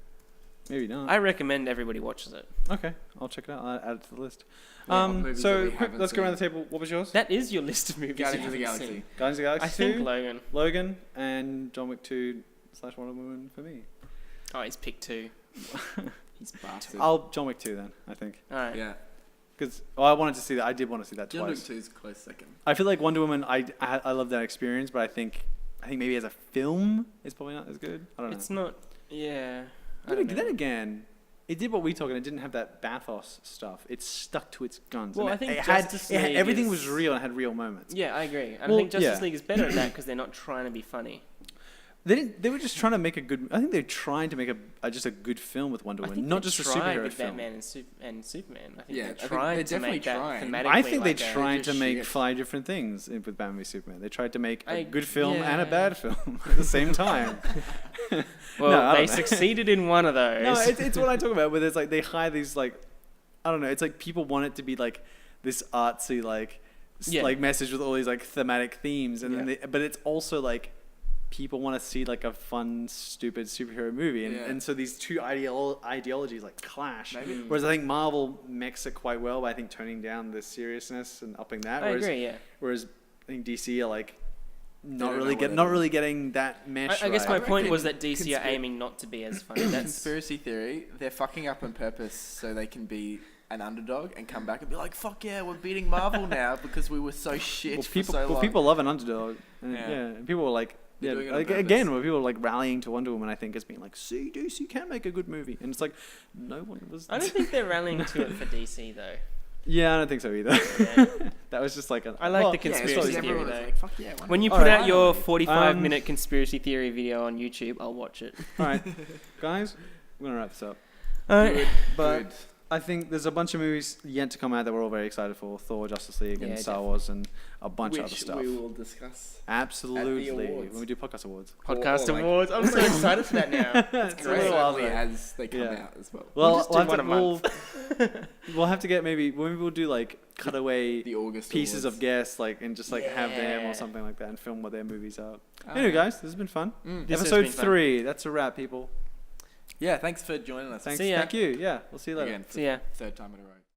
Maybe not. I recommend everybody watches it. Okay, I'll check it out. I'll add it to the list. So quick, let's go around the table. What was yours? That is your list of movies. Guardians of the Galaxy. Guardians of the Galaxy. I think Logan and John Wick 2 / Wonder Woman for me. Oh, he's picked 2. He's bastard. John Wick 2 then, I think. All right. Yeah. Because I wanted to see that. I did want to see that twice. John Wick 2 is close second. I feel like Wonder Woman. I love that experience, but I think maybe as a film, it's probably not as good. I don't know. It's not. Yeah. Then again, it did what we talked, and it didn't have that bathos stuff. It stuck to its guns. Well, and I think everything was real and had real moments. Yeah, I agree. And I think Justice League is better at that because they're not trying to be funny. They were just trying to make a good. I think they're trying to make just a good film with Wonder Woman, not just a superhero with film. Batman and Superman. I think they're trying to make that thematically. I think they're trying to make 5 different things with Batman v Superman. They tried to make a good film and a bad film at the same time. Well, they succeeded in one of those. No, it's what I talk about. Where it's like they hire these like, I don't know. It's like people want it to be like this artsy like message with all these like thematic themes, and then but it's also like. People want to see like a fun, stupid superhero movie, and so these two ideologies like clash. Maybe. Whereas I think Marvel makes it quite well by I think toning down the seriousness and upping that. I agree. Yeah. Whereas I think DC are like not really getting that mesh. I guess my point was that DC are aiming not to be as funny. That's conspiracy theory. They're fucking up on purpose so they can be an underdog and come back and be like, "Fuck yeah, we're beating Marvel now because we were so shit for so long." People love an underdog, and people were like. Yeah, again, where people are like rallying to Wonder Woman, I think, as being like, see, DC can make a good movie. And it's like, no one was... I don't think they're rallying to it for DC, though. Yeah, I don't think so either. Yeah. That was just like... I like the conspiracy theory, though. Like, fuck yeah, when you put out your 45-minute conspiracy theory video on YouTube, I'll watch it. All right. Guys, we're going to wrap this up. Good. But I think there's a bunch of movies yet to come out that we're all very excited for. Thor, Justice League, and Star Wars, and a bunch of other stuff. Which we will discuss. Absolutely. When we do podcast awards. Podcast awards. I'm so excited for that now. It's great as they come out as well. We'll have to get maybe we'll do like cutaway the August pieces awards. Of guests like and just like have them or something like that and film what their movies are. Anyway, guys, this has been fun. Episode 3. That's a wrap, people. Yeah, thanks for joining us. Thank you. Yeah, we'll see you later. Again, see ya. Third time in a row.